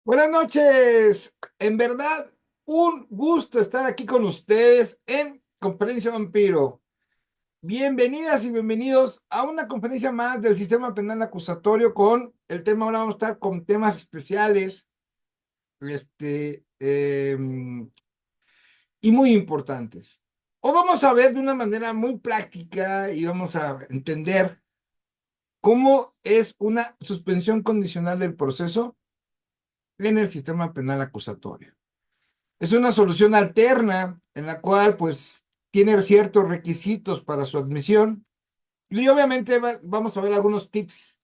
Buenas noches. En verdad, un gusto estar aquí con ustedes en Conferencia Vampiro. Bienvenidas y bienvenidos a una conferencia más del sistema penal acusatorio con el tema. Ahora vamos a estar con temas especiales, y muy importantes. Hoy vamos a ver de una manera muy práctica y vamos a entender cómo es una suspensión condicional del proceso en el sistema penal acusatorio. Es una solución alterna en la cual pues tiene ciertos requisitos para su admisión y obviamente vamos a ver algunos tips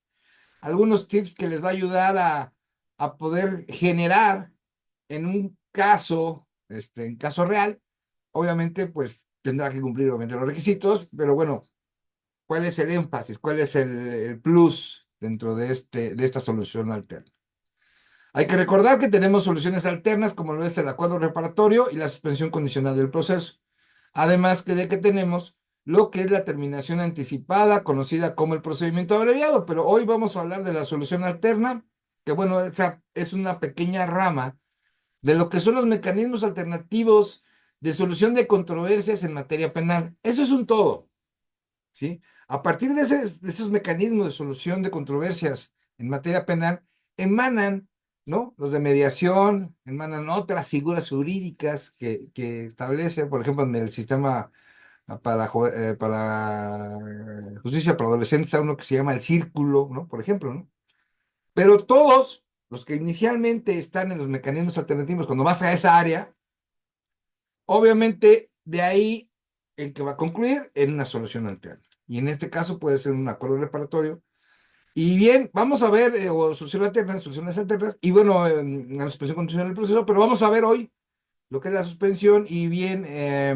que les va a ayudar a poder generar en un caso, en caso real, obviamente pues tendrá que cumplir obviamente los requisitos, pero bueno, ¿cuál es el énfasis? ¿Cuál es el plus dentro de esta solución alterna? Hay que recordar que tenemos soluciones alternas como lo es el acuerdo reparatorio y la suspensión condicional del proceso. Además de que tenemos lo que es la terminación anticipada, conocida como el procedimiento abreviado, pero hoy vamos a hablar de la solución alterna, que bueno, esa es una pequeña rama de lo que son los mecanismos alternativos de solución de controversias en materia penal. Eso es un todo, ¿sí? A partir de esos mecanismos de solución de controversias en materia penal, emanan, ¿no? Los de mediación, emanan otras figuras jurídicas que establecen, por ejemplo, en el sistema para justicia para adolescentes, hay uno que se llama el círculo, ¿no? Por ejemplo, ¿no? Pero todos los que inicialmente están en los mecanismos alternativos, cuando vas a esa área, obviamente de ahí el que va a concluir en una solución alterna. Y en este caso puede ser un acuerdo reparatorio. Y bien, vamos a ver, o soluciones alternas, y bueno, la suspensión condicional del proceso, pero vamos a ver hoy lo que es la suspensión y bien,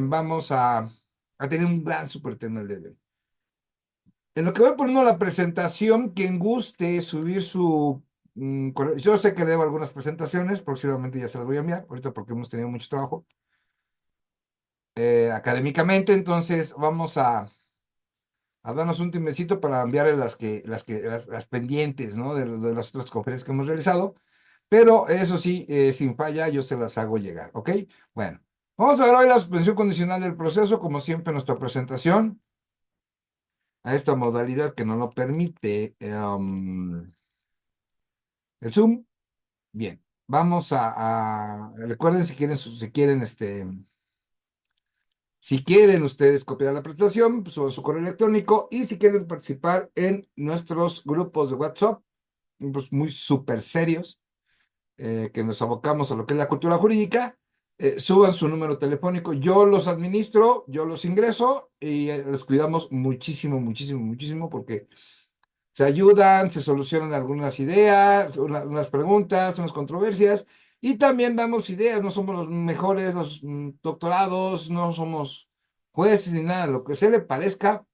vamos a tener un gran super tema el día de hoy. En lo que voy poniendo la presentación, quien guste subir su correo. Yo sé que debo algunas presentaciones, próximamente ya se las voy a enviar, ahorita porque hemos tenido mucho trabajo académicamente, entonces vamos a darnos un tiempecito para enviarle las pendientes, ¿no? De las otras conferencias que hemos realizado, pero eso sí, sin falla, yo se las hago llegar, ¿ok? Bueno, vamos a ver hoy la suspensión condicional del proceso, como siempre, en nuestra presentación, a esta modalidad que nos lo permite el Zoom. Bien, vamos recuerden si quieren ustedes copiar la presentación, pues suban su correo electrónico y si quieren participar en nuestros grupos de WhatsApp, pues muy súper serios, que nos abocamos a lo que es la cultura jurídica, suban su número telefónico, yo los administro, yo los ingreso y los cuidamos muchísimo, muchísimo, muchísimo porque se ayudan, se solucionan algunas ideas, unas preguntas, unas controversias, y también damos ideas, no somos los mejores, los doctorados, no somos jueces ni nada, lo que se le parezca,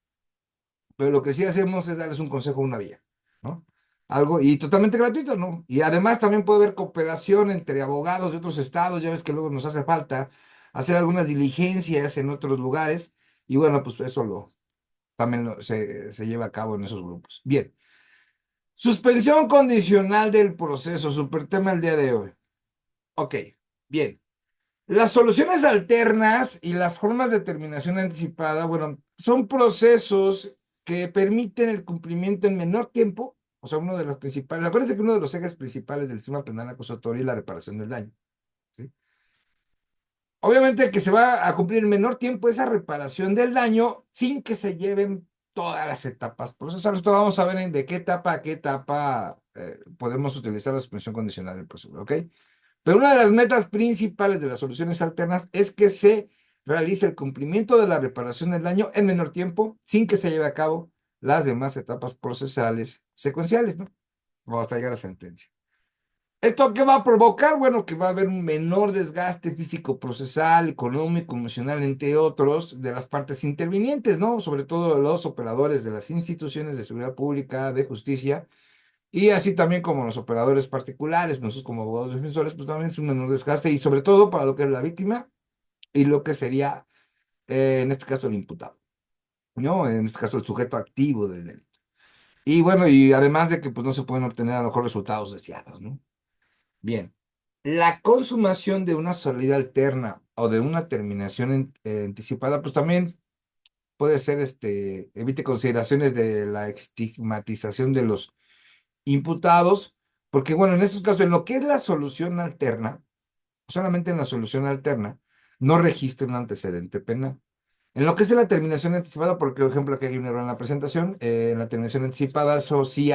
pero lo que sí hacemos es darles un consejo, una vía, ¿no? Algo, y totalmente gratuito, ¿no? Y además también puede haber cooperación entre abogados de otros estados, ya ves que luego nos hace falta hacer algunas diligencias en otros lugares, y bueno, pues eso también se lleva a cabo en esos grupos. Bien. Suspensión condicional del proceso, super tema el día de hoy. Ok, bien. Las soluciones alternas y las formas de terminación anticipada, bueno, son procesos que permiten el cumplimiento en menor tiempo, o sea, uno de los principales, acuérdense que uno de los ejes principales del sistema penal acusatorio es la reparación del daño, ¿sí? Obviamente que se va a cumplir en menor tiempo esa reparación del daño sin que se lleven todas las etapas procesales. Esto vamos a ver de qué etapa a qué etapa podemos utilizar la suspensión condicional del proceso, ¿ok? Pero una de las metas principales de las soluciones alternas es que se realice el cumplimiento de la reparación del daño en menor tiempo sin que se lleve a cabo las demás etapas procesales secuenciales, ¿no? Vamos a llegar a sentencia. ¿Esto qué va a provocar? Bueno, que va a haber un menor desgaste físico, procesal, económico, emocional, entre otros, de las partes intervinientes, ¿no? Sobre todo los operadores de las instituciones de seguridad pública, de justicia, y así también como los operadores particulares, nosotros como abogados defensores, pues también es un menor desgaste, y sobre todo para lo que es la víctima y lo que sería, en este caso, el imputado, ¿no? En este caso, el sujeto activo del delito. Y bueno, y además de que pues no se pueden obtener a lo mejor resultados deseados, ¿no? Bien. La consumación de una salida alterna o de una terminación anticipada, pues también puede ser, evite consideraciones de la estigmatización de los imputados, porque bueno, en estos casos, en lo que es la solución alterna, solamente en la solución alterna, no registra un antecedente penal. En lo que es la terminación anticipada, porque por ejemplo aquí hay un error en la presentación, en la terminación anticipada, eso sí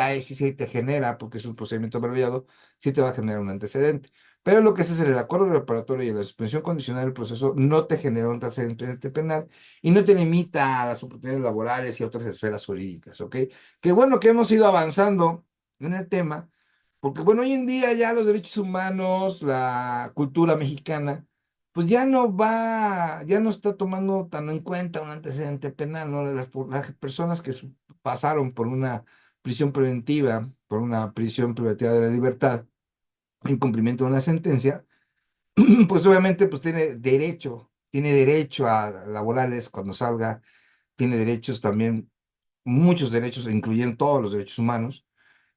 te genera, porque es un procedimiento abreviado, sí te va a generar un antecedente. Pero lo que es el acuerdo reparatorio y la suspensión condicional del proceso no te genera un antecedente penal y no te limita a las oportunidades laborales y a otras esferas jurídicas, ¿ok? Qué bueno que hemos ido avanzando en el tema, porque bueno, hoy en día ya los derechos humanos, la cultura mexicana, pues ya no está tomando tan en cuenta un antecedente penal, ¿no? Las personas que pasaron por una prisión preventiva, por una prisión privativa de la libertad, en cumplimiento de una sentencia, pues obviamente pues tiene derecho a laborales cuando salga, tiene derechos también, muchos derechos, incluyendo todos los derechos humanos.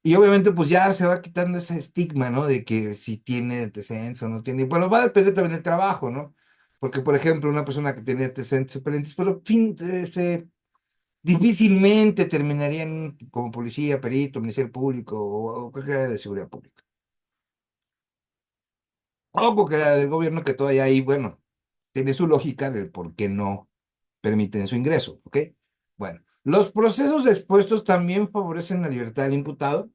Y obviamente pues ya se va quitando ese estigma, ¿no? De que si tiene antecedentes o no tiene. Bueno, va a depender también del trabajo, ¿no? Porque, por ejemplo, una persona que tiene antecedentes penales, pero difícilmente terminaría como policía, perito, ministerio público o cualquier área de seguridad pública. O cualquier área del gobierno que todavía ahí, bueno, tiene su lógica del por qué no permiten su ingreso, ¿ok? Bueno, los procesos expuestos también favorecen la libertad del imputado.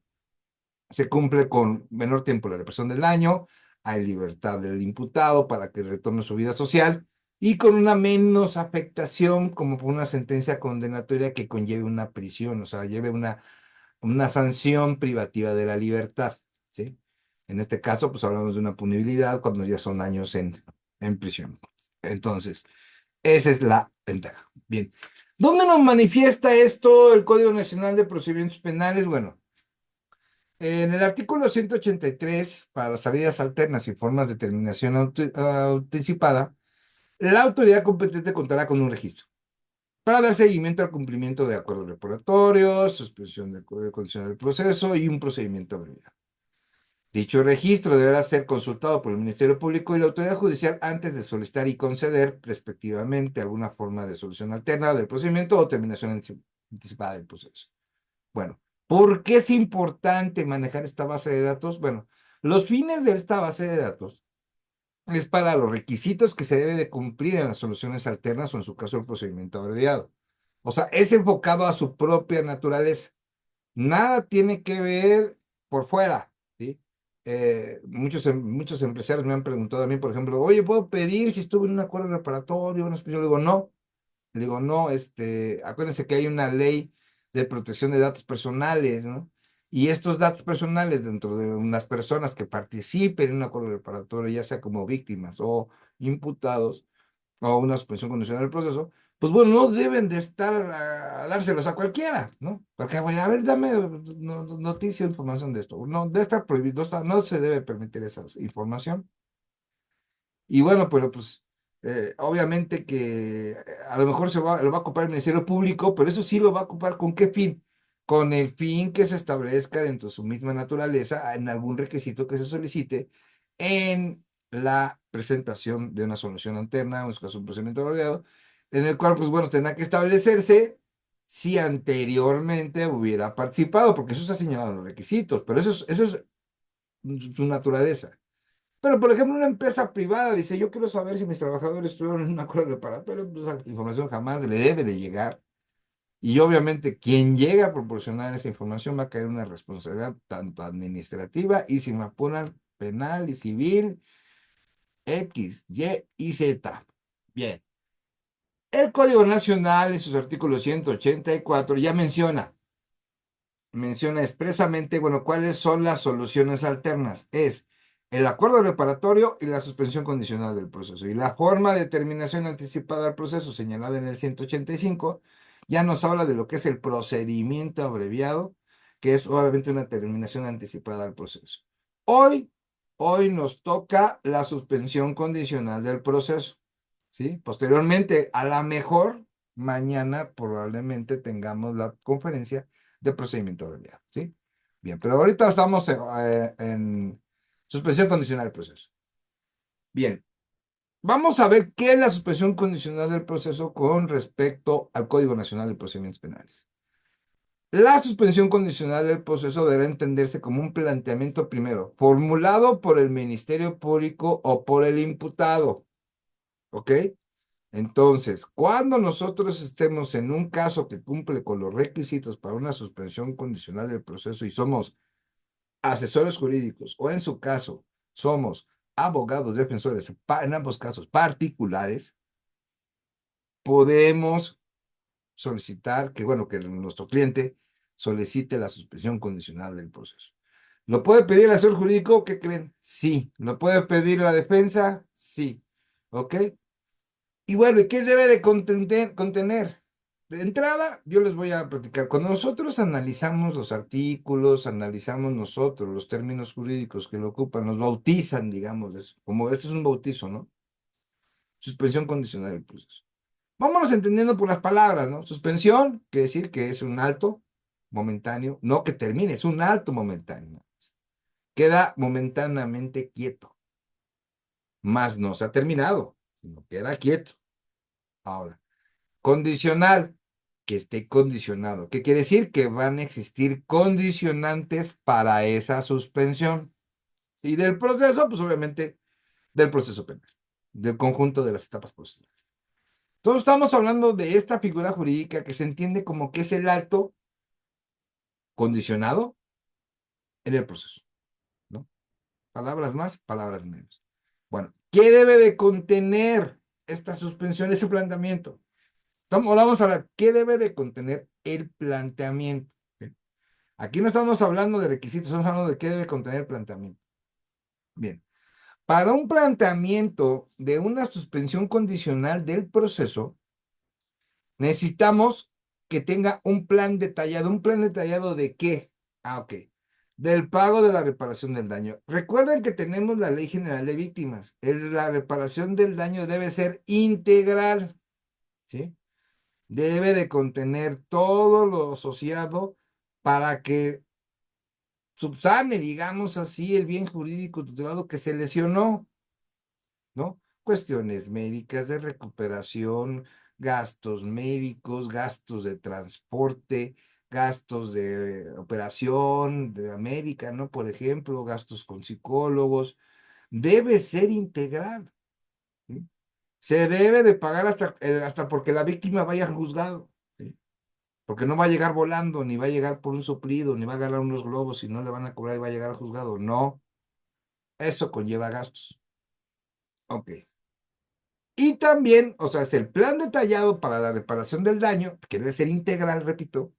Se cumple con menor tiempo la represión del daño, hay libertad del imputado para que retome su vida social y con una menos afectación como por una sentencia condenatoria que conlleve una prisión, o sea, lleve una sanción privativa de la libertad, ¿sí? En este caso, pues hablamos de una punibilidad cuando ya son años en prisión. Entonces, esa es la ventaja. Bien. ¿Dónde nos manifiesta esto el Código Nacional de Procedimientos Penales? Bueno, en el artículo 183, para las salidas alternas y formas de terminación anticipada, la autoridad competente contará con un registro para dar seguimiento al cumplimiento de acuerdos reparatorios, suspensión de condiciones del proceso y un procedimiento abreviado. Dicho registro deberá ser consultado por el Ministerio Público y la autoridad judicial antes de solicitar y conceder, respectivamente, alguna forma de solución alterna del procedimiento o terminación anticipada del proceso. Bueno, ¿por qué es importante manejar esta base de datos? Bueno, los fines de esta base de datos es para los requisitos que se debe de cumplir en las soluciones alternas o en su caso el procedimiento abreviado. O sea, es enfocado a su propia naturaleza. Nada tiene que ver por fuera, ¿sí? Muchos empresarios me han preguntado a mí, por ejemplo, oye, ¿puedo pedir si estuve en un acuerdo reparatorio? Yo le digo, no. Le digo, no, acuérdense que hay una ley de protección de datos personales, ¿no? Y estos datos personales dentro de unas personas que participen en un acuerdo reparatorio, ya sea como víctimas o imputados, o una suspensión condicional del proceso, pues bueno, no deben de estar a dárselos a cualquiera, ¿no? Porque, voy a ver, dame noticia o información de esto. No, debe estar prohibido, no se debe permitir esa información. Y bueno, pero pues obviamente que a lo mejor lo va a ocupar el Ministerio Público, pero eso sí lo va a ocupar ¿con qué fin? Con el fin que se establezca dentro de su misma naturaleza en algún requisito que se solicite en la presentación de una solución alterna, o en su caso un procedimiento abreviado, en el cual, pues bueno, tendrá que establecerse si anteriormente hubiera participado, porque eso está señalado en los requisitos, pero eso es su naturaleza. Pero, por ejemplo, una empresa privada dice, yo quiero saber si mis trabajadores estuvieron en un acuerdo reparatorio, pues esa información jamás le debe de llegar. Y obviamente quien llega a proporcionar esa información va a caer en una responsabilidad tanto administrativa y si me apuran penal y civil, X, Y y Z. Bien. El Código Nacional en sus artículos 184 ya menciona expresamente, bueno, cuáles son las soluciones alternas. Es el acuerdo reparatorio y la suspensión condicional del proceso. Y la forma de terminación anticipada del proceso señalada en el 185 ya nos habla de lo que es el procedimiento abreviado, que es obviamente una terminación anticipada del proceso. Hoy, hoy nos toca la suspensión condicional del proceso, ¿sí? Posteriormente, a la mejor, mañana probablemente tengamos la conferencia de procedimiento abreviado, ¿sí? Bien, pero ahorita estamos Suspensión condicional del proceso. Bien, vamos a ver qué es la suspensión condicional del proceso con respecto al Código Nacional de Procedimientos Penales. La suspensión condicional del proceso deberá entenderse como un planteamiento primero, formulado por el Ministerio Público o por el imputado. ¿Ok? Entonces, cuando nosotros estemos en un caso que cumple con los requisitos para una suspensión condicional del proceso y somos asesores jurídicos o en su caso somos abogados defensores, en ambos casos particulares, podemos solicitar que, bueno, que nuestro cliente solicite la suspensión condicional del proceso. ¿Lo puede pedir el asesor jurídico? ¿Qué creen? Sí. ¿Lo puede pedir la defensa? Sí. ¿Ok? Y bueno, ¿y qué debe de contener? De entrada, yo les voy a platicar. Cuando nosotros analizamos los artículos, analizamos nosotros los términos jurídicos que lo ocupan, nos bautizan, digamos, como esto es un bautizo, ¿no? Suspensión condicional del proceso. Vámonos entendiendo por las palabras, ¿no? Suspensión quiere decir que es un alto momentáneo, no que termine, es un alto momentáneo. Queda momentáneamente quieto, más no se ha terminado, sino queda quieto. Ahora, condicional, que esté condicionado. ¿Qué quiere decir? Que van a existir condicionantes para esa suspensión. Y del proceso, pues obviamente del proceso penal, del conjunto de las etapas procesales. Entonces estamos hablando de esta figura jurídica que se entiende como que es el alto condicionado en el proceso, ¿no? Palabras más, palabras menos. Bueno, ¿qué debe de contener esta suspensión, ese planteamiento? Ahora vamos a ver, ¿qué debe de contener el planteamiento? ¿Sí? Aquí no estamos hablando de requisitos, estamos hablando de qué debe contener el planteamiento. Bien, para un planteamiento de una suspensión condicional del proceso, necesitamos que tenga un plan detallado. ¿Un plan detallado de qué? Ah, ok. Del pago de la reparación del daño. Recuerden que tenemos la Ley General de Víctimas. La reparación del daño debe ser integral, ¿sí? Debe de contener todo lo asociado para que subsane, digamos así, el bien jurídico tutelado que se lesionó, ¿no? Cuestiones médicas de recuperación, gastos médicos, gastos de transporte, gastos de operación de América, ¿no? Por ejemplo, gastos con psicólogos. Debe ser integral, ¿sí? Se debe de pagar hasta porque la víctima vaya al juzgado, ¿sí? Porque no va a llegar volando, ni va a llegar por un soplido, ni va a agarrar unos globos y no le van a cobrar y va a llegar al juzgado. No, eso conlleva gastos. Ok. Y también, o sea, es el plan detallado para la reparación del daño, que debe ser integral, repito,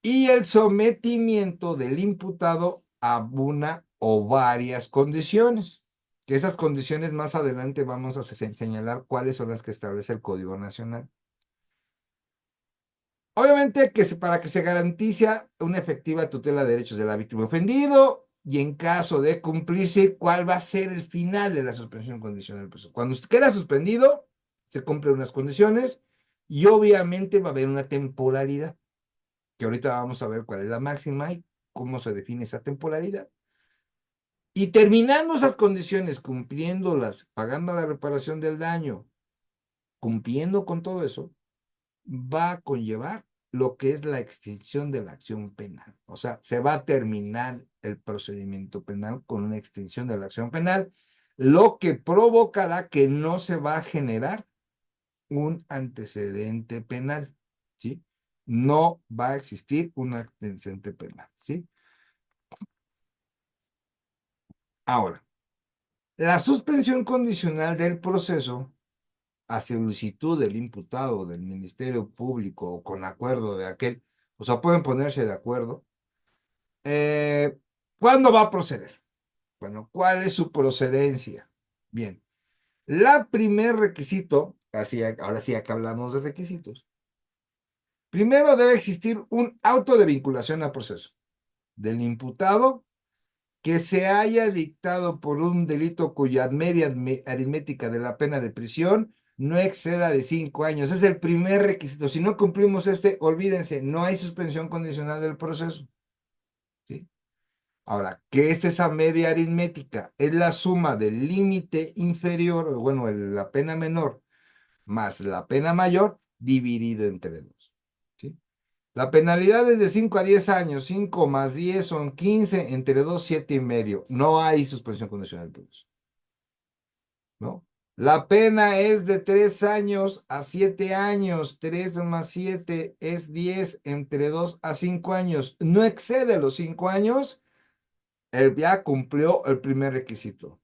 y el sometimiento del imputado a una o varias condiciones. Que esas condiciones más adelante vamos a señalar cuáles son las que establece el Código Nacional. Obviamente que para que se garantice una efectiva tutela de derechos de la víctima ofendido y en caso de cumplirse, ¿cuál va a ser el final de la suspensión condicional del proceso? Cuando usted queda suspendido, se cumplen unas condiciones y obviamente va a haber una temporalidad, que ahorita vamos a ver cuál es la máxima y cómo se define esa temporalidad. Y terminando esas condiciones, cumpliéndolas, pagando la reparación del daño, cumpliendo con todo eso, va a conllevar lo que es la extinción de la acción penal. O sea, se va a terminar el procedimiento penal con una extinción de la acción penal, lo que provocará que no se va a generar un antecedente penal, ¿sí? No va a existir un antecedente penal, ¿sí? Ahora, la suspensión condicional del proceso a solicitud del imputado, del Ministerio Público o con acuerdo de aquel, o sea, pueden ponerse de acuerdo. ¿Cuándo va a proceder? Bueno, ¿cuál es su procedencia? Bien, la primer requisito, ahora sí, acá hablamos de requisitos. Primero debe existir un auto de vinculación al proceso del imputado que se haya dictado por un delito cuya media aritmética de la pena de prisión no exceda de 5 años. Es el primer requisito. Si no cumplimos olvídense, no hay suspensión condicional del proceso, ¿sí? Ahora, ¿qué es esa media aritmética? Es la suma del límite inferior, o bueno, la pena menor más la pena mayor dividido entre 2. ¿Sí? La penalidad es de 5 a 10 años. 5 más 10 son 15, entre 2, 7 y medio. No hay suspensión condicional por eso, ¿no? La pena es de 3 años a 7 años. 3 más 7 es 10, entre 2 a 5 años. No excede los 5 años, él ya cumplió el primer requisito.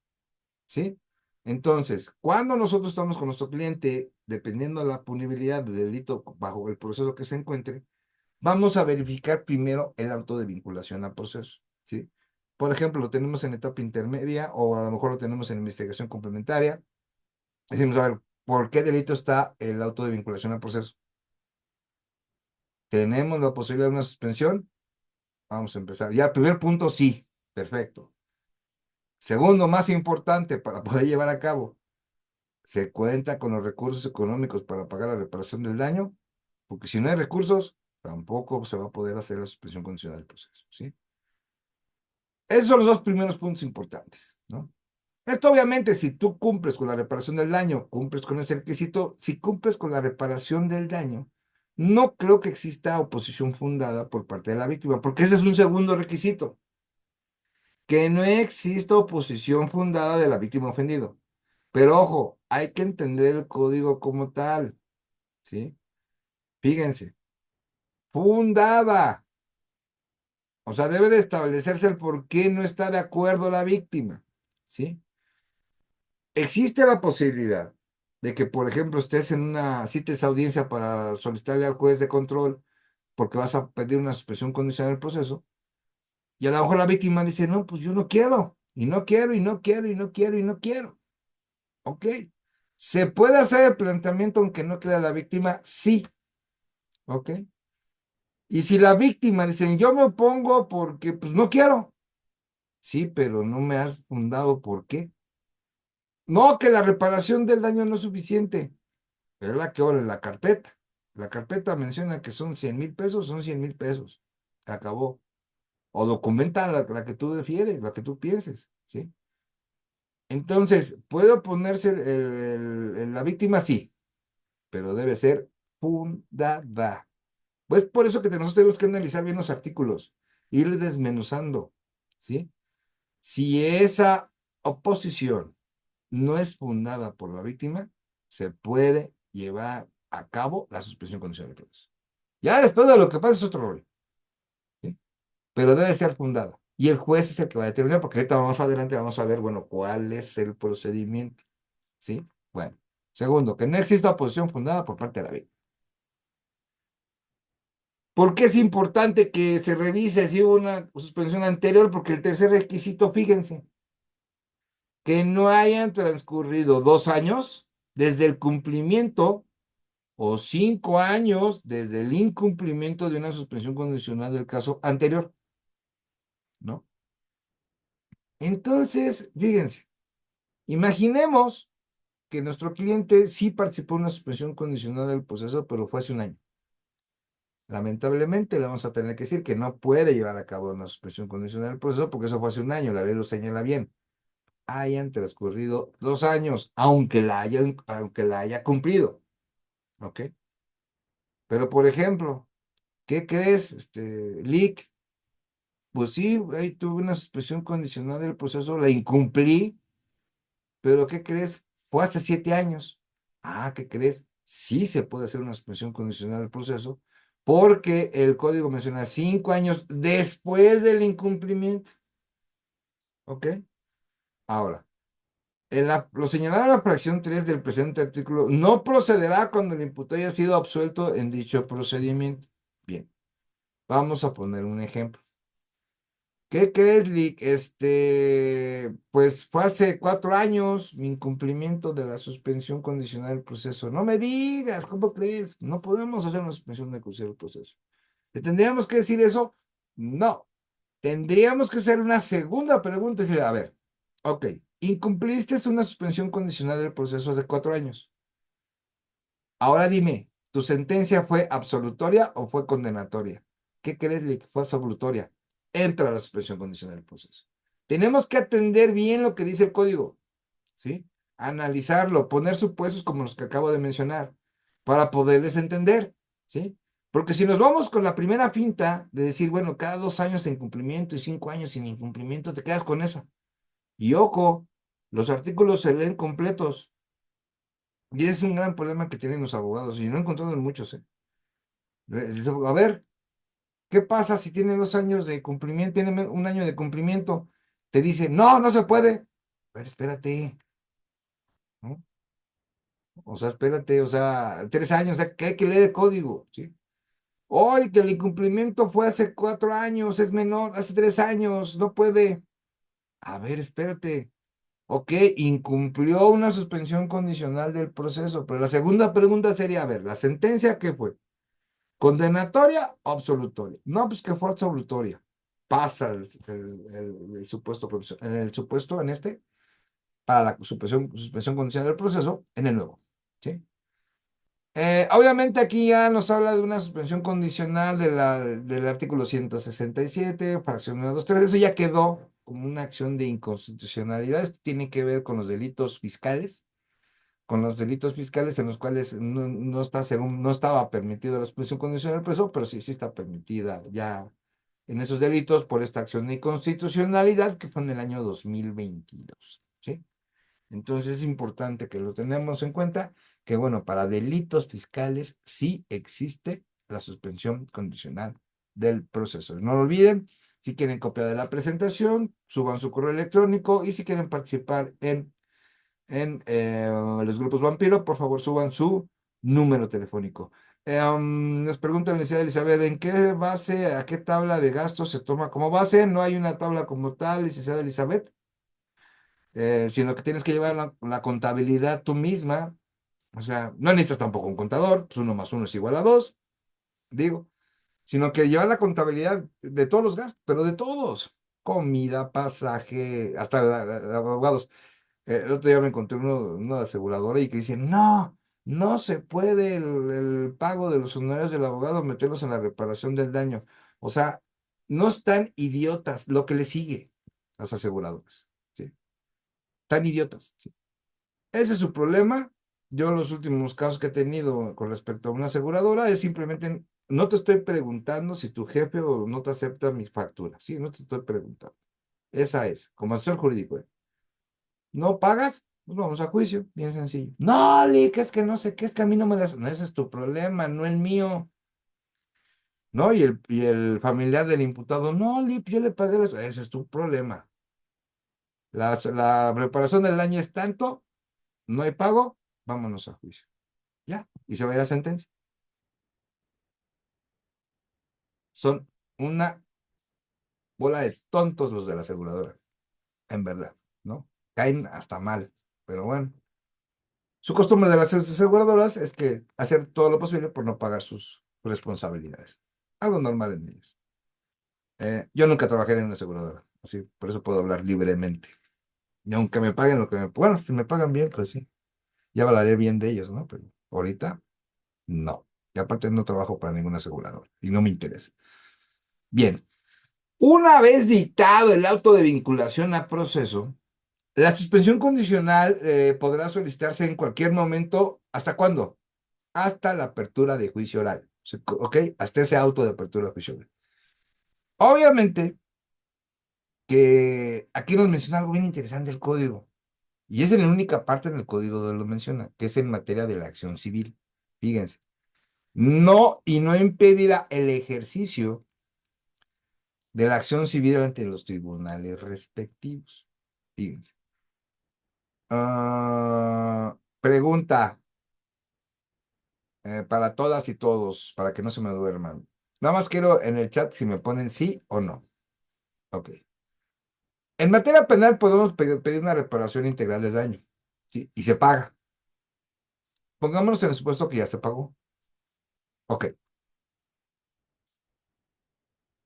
¿Sí? Entonces, cuando nosotros estamos con nuestro cliente, dependiendo de la punibilidad del delito bajo el proceso que se encuentre, vamos a verificar primero el auto de vinculación al proceso, ¿sí? Por ejemplo, lo tenemos en etapa intermedia o a lo mejor lo tenemos en investigación complementaria. Decimos, a ver, ¿por qué delito está el auto de vinculación al proceso? ¿Tenemos la posibilidad de una suspensión? Vamos a empezar. Ya, el primer punto, sí, perfecto. Segundo, más importante para poder llevar a cabo, ¿se cuenta con los recursos económicos para pagar la reparación del daño? Porque si no hay recursos, tampoco se va a poder hacer la suspensión condicional del proceso, ¿sí? Esos son los dos primeros puntos importantes, ¿no? Esto obviamente, si tú cumples con la reparación del daño, cumples con ese requisito, si cumples con la reparación del daño, no creo que exista oposición fundada por parte de la víctima, porque ese es un segundo requisito, que no exista oposición fundada de la víctima ofendido. Pero ojo, hay que entender el código como tal, ¿sí? Fíjense, fundada. O sea, debe de establecerse el por qué no está de acuerdo la víctima, ¿sí? Existe la posibilidad de que, por ejemplo, estés en una cita de audiencia para solicitarle al juez de control porque vas a pedir una suspensión condicional del proceso y a lo mejor la víctima dice, no, pues yo no quiero, y no quiero, y no quiero, y no quiero, y no quiero. ¿Ok? ¿Se puede hacer el planteamiento aunque no crea la víctima? Sí. ¿Ok? Y si la víctima dice, yo me opongo porque pues no quiero. Sí, pero no me has fundado por qué. No, que la reparación del daño no es suficiente. Es la que ahora en la carpeta. La carpeta menciona que son 100,000 pesos, son 100,000 pesos. Se acabó. O documenta la que tú defieres, la que tú pienses, ¿sí? Entonces, ¿puede oponerse la víctima? Sí, pero debe ser fundada. Pues por eso que nosotros tenemos que analizar bien los artículos, ir desmenuzando, ¿sí? Si esa oposición no es fundada por la víctima, se puede llevar a cabo la suspensión condicional de proceso. Ya después de lo que pasa es otro rollo, ¿sí? Pero debe ser fundada. Y el juez es el que va a determinar, porque ahorita vamos adelante, vamos a ver, bueno, cuál es el procedimiento, ¿sí? Bueno, segundo, que no exista oposición fundada por parte de la víctima. ¿Por qué es importante que se revise si hubo una suspensión anterior? Porque el tercer requisito, fíjense, que no hayan transcurrido 2 años desde el cumplimiento o 5 años desde el incumplimiento de una suspensión condicional del caso anterior, ¿no? Entonces, fíjense, imaginemos que nuestro cliente sí participó en una suspensión condicional del proceso, pero fue hace un año. Lamentablemente le vamos a tener que decir que no puede llevar a cabo una suspensión condicional del proceso porque eso fue hace un año, la ley lo señala bien. Hayan transcurrido 2 años, aunque la haya cumplido, ¿ok? Pero, por ejemplo, ¿qué crees, Lick? Pues sí, ahí tuve una suspensión condicional del proceso, la incumplí, pero ¿qué crees? Fue hace 7 años. Ah, ¿qué crees? Sí se puede hacer una suspensión condicional del proceso, porque el código menciona 5 años después del incumplimiento. ¿Ok? Ahora, lo señalado en la fracción 3 del presente artículo, no procederá cuando el imputado haya sido absuelto en dicho procedimiento. Bien, vamos a poner un ejemplo. ¿Qué crees, Lick? Pues fue hace 4 años mi incumplimiento de la suspensión condicional del proceso. No me digas, ¿cómo crees? No podemos hacer una suspensión condicional del proceso. ¿Le tendríamos que decir eso? No. Tendríamos que hacer una segunda pregunta y decir, a ver, ok, incumpliste una suspensión condicional del proceso hace 4 años. Ahora dime, ¿tu sentencia fue absolutoria o fue condenatoria? ¿Qué crees, Lick? Fue absolutoria. entra la suspensión condicional del proceso. Tenemos que atender bien lo que dice el código, ¿sí? Analizarlo, poner supuestos como los que acabo de mencionar, para poderles entender, ¿sí? Porque si nos vamos con la primera finta de decir, bueno, cada 2 años de incumplimiento y 5 años sin incumplimiento, te quedas con esa. Y ojo, los artículos se leen completos. Y ese es un gran problema que tienen los abogados, y no he encontrado en muchos, ¿eh? A ver, ¿qué pasa si tiene 2 años de cumplimiento, tiene un año de cumplimiento? Te dice, no, no se puede. Pero espérate, ¿no? O sea, espérate, o sea, 3 años, o sea, que hay que leer el código, ¿sí? Hoy que el incumplimiento fue hace 4 años, es menor, hace 3 años, no puede. A ver, espérate. Ok, incumplió una suspensión condicional del proceso, pero la segunda pregunta sería, a ver, ¿la sentencia qué fue? ¿Condenatoria o absolutoria? No, pues que fue absolutoria. Pasa el supuesto, en el supuesto en este, para la suspensión condicional del proceso, en el nuevo, ¿sí? Obviamente aquí ya nos habla de una suspensión condicional del artículo 167, fracción 123, eso ya quedó como una acción de inconstitucionalidad. Esto tiene que ver con los delitos fiscales en los cuales no está, según, no estaba permitida la suspensión condicional del proceso, pero sí, sí está permitida ya en esos delitos por esta acción de inconstitucionalidad que fue en el año 2022, ¿sí? Entonces es importante que lo tenemos en cuenta, que bueno, para delitos fiscales sí existe la suspensión condicional del proceso. No lo olviden, si quieren copia de la presentación, suban su correo electrónico, y si quieren participar en los grupos Vampiro, por favor suban su número telefónico. Nos pregunta la licenciada Elizabeth, ¿en qué base, a qué tabla de gastos se toma como base? No hay una tabla como tal, licenciada Elizabeth, sino que tienes que llevar la contabilidad tú misma. O sea, no necesitas tampoco un contador, pues 1 más 1 es igual a 2, digo, sino que llevar la contabilidad de todos los gastos, pero de todos: comida, pasaje, hasta abogados. El otro día me encontré una aseguradora y que dice, no, no se puede el pago de los honorarios del abogado meterlos en la reparación del daño. O sea, no están idiotas, lo que le sigue a las aseguradoras, ¿sí? Tan idiotas, ¿sí? Ese es su problema. Yo los últimos casos que he tenido con respecto a una aseguradora es simplemente, no te estoy preguntando si tu jefe o no te acepta mis facturas, ¿sí? No te estoy preguntando. Esa es, como asesor jurídico, ¿eh? ¿No pagas? Pues vamos a juicio, bien sencillo. No, Lick, es que no sé qué, es que a mí no me las... No, ese es tu problema, no el mío. ¿No? Y el familiar del imputado, no, Lick, yo le pagué las... Ese es tu problema. La reparación del daño es tanto, no hay pago, vámonos a juicio. Ya, y se va a ir a sentencia. Son una bola de tontos los de la aseguradora, en verdad, ¿no? Caen hasta mal, pero bueno. Su costumbre de las aseguradoras es que hacer todo lo posible por no pagar sus responsabilidades. Algo normal en ellas. Yo nunca trabajé en una aseguradora, así, por eso puedo hablar libremente. Y aunque me paguen lo que me... Bueno, si me pagan bien, pues sí, ya hablaré bien de ellos, ¿no? Pero ahorita, no. Y aparte no trabajo para ninguna aseguradora y no me interesa. Bien, una vez dictado el auto de vinculación a proceso, la suspensión condicional podrá solicitarse en cualquier momento. ¿Hasta cuándo? Hasta la apertura de juicio oral. ¿Ok? Hasta ese auto de apertura de juicio oral. Obviamente que aquí nos menciona algo bien interesante el código. Y es en la única parte en el código donde lo menciona, que es en materia de la acción civil. Fíjense. No, y no impedirá el ejercicio de la acción civil ante los tribunales respectivos. Fíjense. Pregunta para todas y todos, para que no se me duerman. Nada más quiero en el chat si me ponen sí o no. Ok. En materia penal podemos pedir una reparación integral del daño, ¿sí? Y se paga. Pongámonos en el supuesto que ya se pagó. Ok.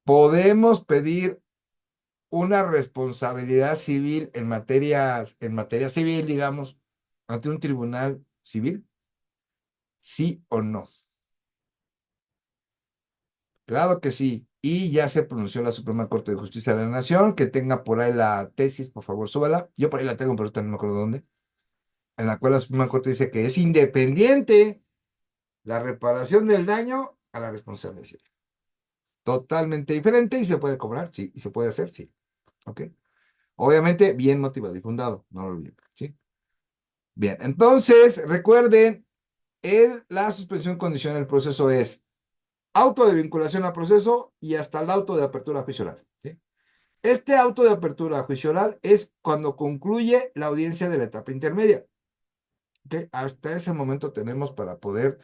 Podemos pedir una responsabilidad civil en materia civil, digamos, ante un tribunal civil, ¿sí o no? Claro que sí. y ya se pronunció la Suprema Corte de Justicia de la Nación, que tenga por ahí la tesis, por favor, súbala. Yo por ahí la tengo, pero ahorita no me acuerdo dónde. En la cual la Suprema Corte dice que es independiente la reparación del daño a la responsabilidad civil. Totalmente diferente y se puede cobrar, sí, y se puede hacer, sí. ¿Ok? Obviamente, bien motivado y fundado, no lo olviden, ¿sí? Bien, entonces, recuerden, la suspensión condicional del proceso es auto de vinculación al proceso y hasta el auto de apertura a juicio oral, ¿sí? Este auto de apertura a juicio oral es cuando concluye la audiencia de la etapa intermedia. ¿Ok? Hasta ese momento tenemos para poder,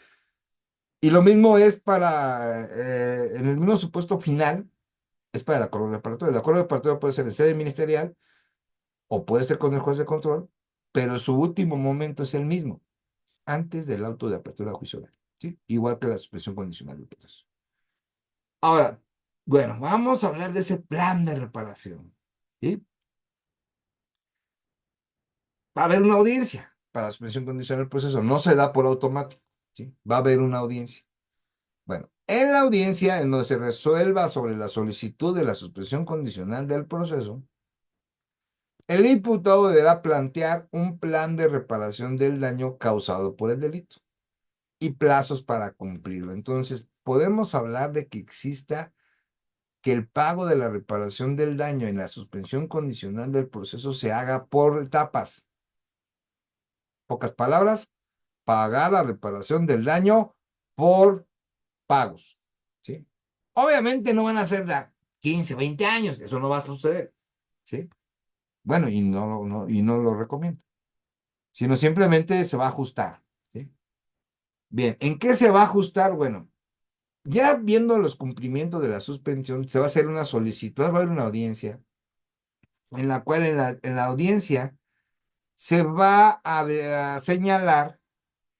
y lo mismo es para, en el mismo supuesto final, es para el acuerdo de apertura. El acuerdo de apertura puede ser en sede ministerial o puede ser con el juez de control, pero su último momento es el mismo, antes del auto de apertura a juicio oral, ¿sí? Igual que la suspensión condicional del proceso. Ahora, bueno, vamos a hablar de ese plan de reparación, ¿sí? Va a haber una audiencia para la suspensión condicional del proceso, no se da por automático, ¿sí? Va a haber una audiencia. Bueno, en la audiencia en donde se resuelva sobre la solicitud de la suspensión condicional del proceso, el imputado deberá plantear un plan de reparación del daño causado por el delito y plazos para cumplirlo. Entonces, podemos hablar de que exista que el pago de la reparación del daño en la suspensión condicional del proceso se haga por etapas. Pocas palabras, pagar la reparación del daño por pagos, ¿sí? Obviamente no van a ser de 15, 20 años, eso no va a suceder, ¿sí? Bueno, y no lo recomiendo, sino simplemente se va a ajustar, ¿sí? Bien, ¿en qué se va a ajustar? Bueno, ya viendo los cumplimientos de la suspensión, se va a hacer una solicitud, va a haber una audiencia, en la cual en la audiencia se va a señalar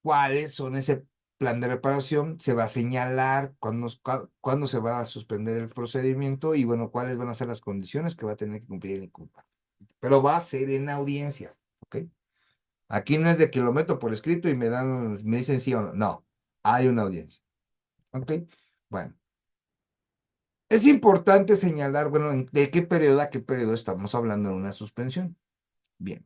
cuáles son ese plan de reparación, se va a señalar cuándo se va a suspender el procedimiento y bueno, cuáles van a ser las condiciones que va a tener que cumplir el inculpado. Pero va a ser en audiencia, ¿ok? Aquí no es de que lo meto por escrito y me dicen sí o no. No, hay una audiencia, ¿ok? Bueno, es importante señalar, bueno, de qué periodo a qué periodo estamos hablando en una suspensión. Bien.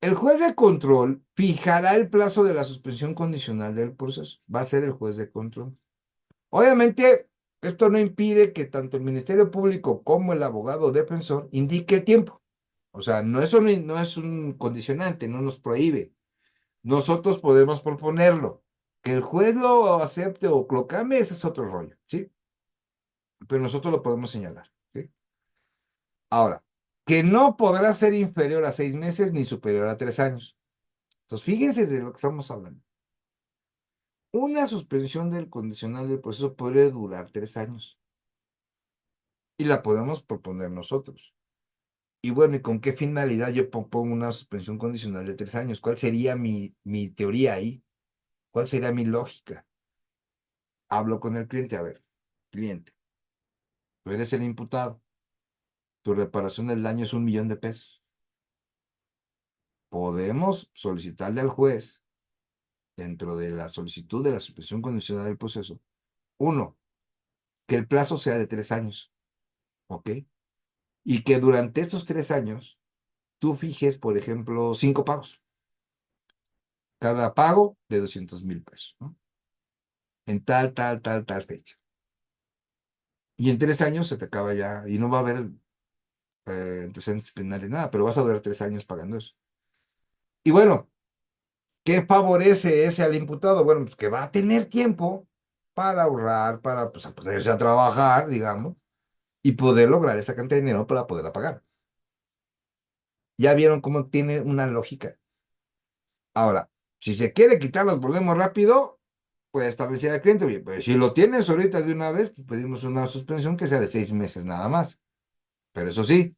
El juez de control fijará el plazo de la suspensión condicional del proceso. Va a ser el juez de control. Obviamente, esto no impide que tanto el Ministerio Público como el abogado defensor indique el tiempo. O sea, no es un condicionante, no nos prohíbe. Nosotros podemos proponerlo. Que el juez lo acepte o lo cambie, ese es otro rollo, ¿sí? Pero nosotros lo podemos señalar, ¿sí? Ahora, que no podrá ser inferior a 6 meses ni superior a 3 años. Entonces, fíjense de lo que estamos hablando. Una suspensión del condicional del proceso puede durar 3 años y la podemos proponer nosotros. Y bueno, ¿y con qué finalidad yo pongo una suspensión condicional de 3 años? ¿Cuál sería mi teoría ahí? ¿Cuál sería mi lógica? Hablo con el cliente, a ver, cliente, tú eres el imputado, tu reparación del daño es 1 millón de pesos. Podemos solicitarle al juez, dentro de la solicitud de la suspensión condicional del proceso, uno, que el plazo sea de 3 años, ¿ok? Y que durante estos 3 años tú fijes, por ejemplo, 5 pagos. Cada pago de 200,000 pesos, ¿no? En tal fecha. Y en 3 años se te acaba ya, y no va a haber antecedentes penales, nada, pero vas a durar 3 años pagando eso. Y bueno, ¿qué favorece ese al imputado? Bueno, pues que va a tener tiempo para ahorrar, para pues, a poderse a trabajar, digamos, y poder lograr esa cantidad de dinero para poderla pagar. Ya vieron cómo tiene una lógica. Ahora, si se quiere quitar los problemas rápido, puede establecer al cliente, oye, pues si lo tienes ahorita de una vez, pues pedimos una suspensión que sea de 6 meses nada más. Pero eso sí,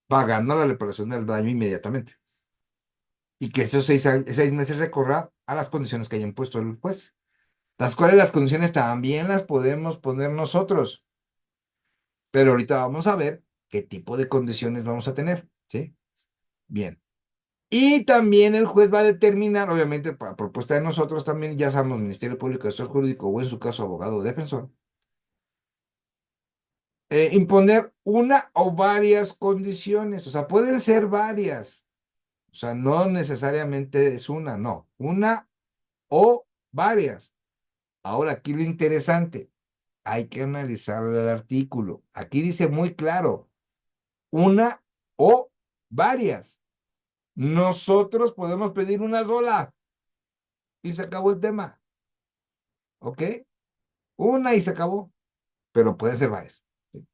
pagando la reparación del daño inmediatamente. Y que esos 6 meses recorra a las condiciones que haya impuesto el juez. Las cuales las condiciones también las podemos poner nosotros. Pero ahorita vamos a ver qué tipo de condiciones vamos a tener, ¿sí? Bien. Y también el juez va a determinar, obviamente, por propuesta de nosotros también, ya sabemos, Ministerio Público, Asesor Jurídico o en su caso abogado o defensor, Imponer una o varias condiciones, o sea, pueden ser varias, o sea, no necesariamente es una o varias. Ahora, aquí lo interesante, hay que analizar el artículo. Aquí dice muy claro, una o varias. Nosotros podemos pedir una sola y se acabó el tema, ¿ok? Una y se acabó, pero pueden ser varias. ¿Sí?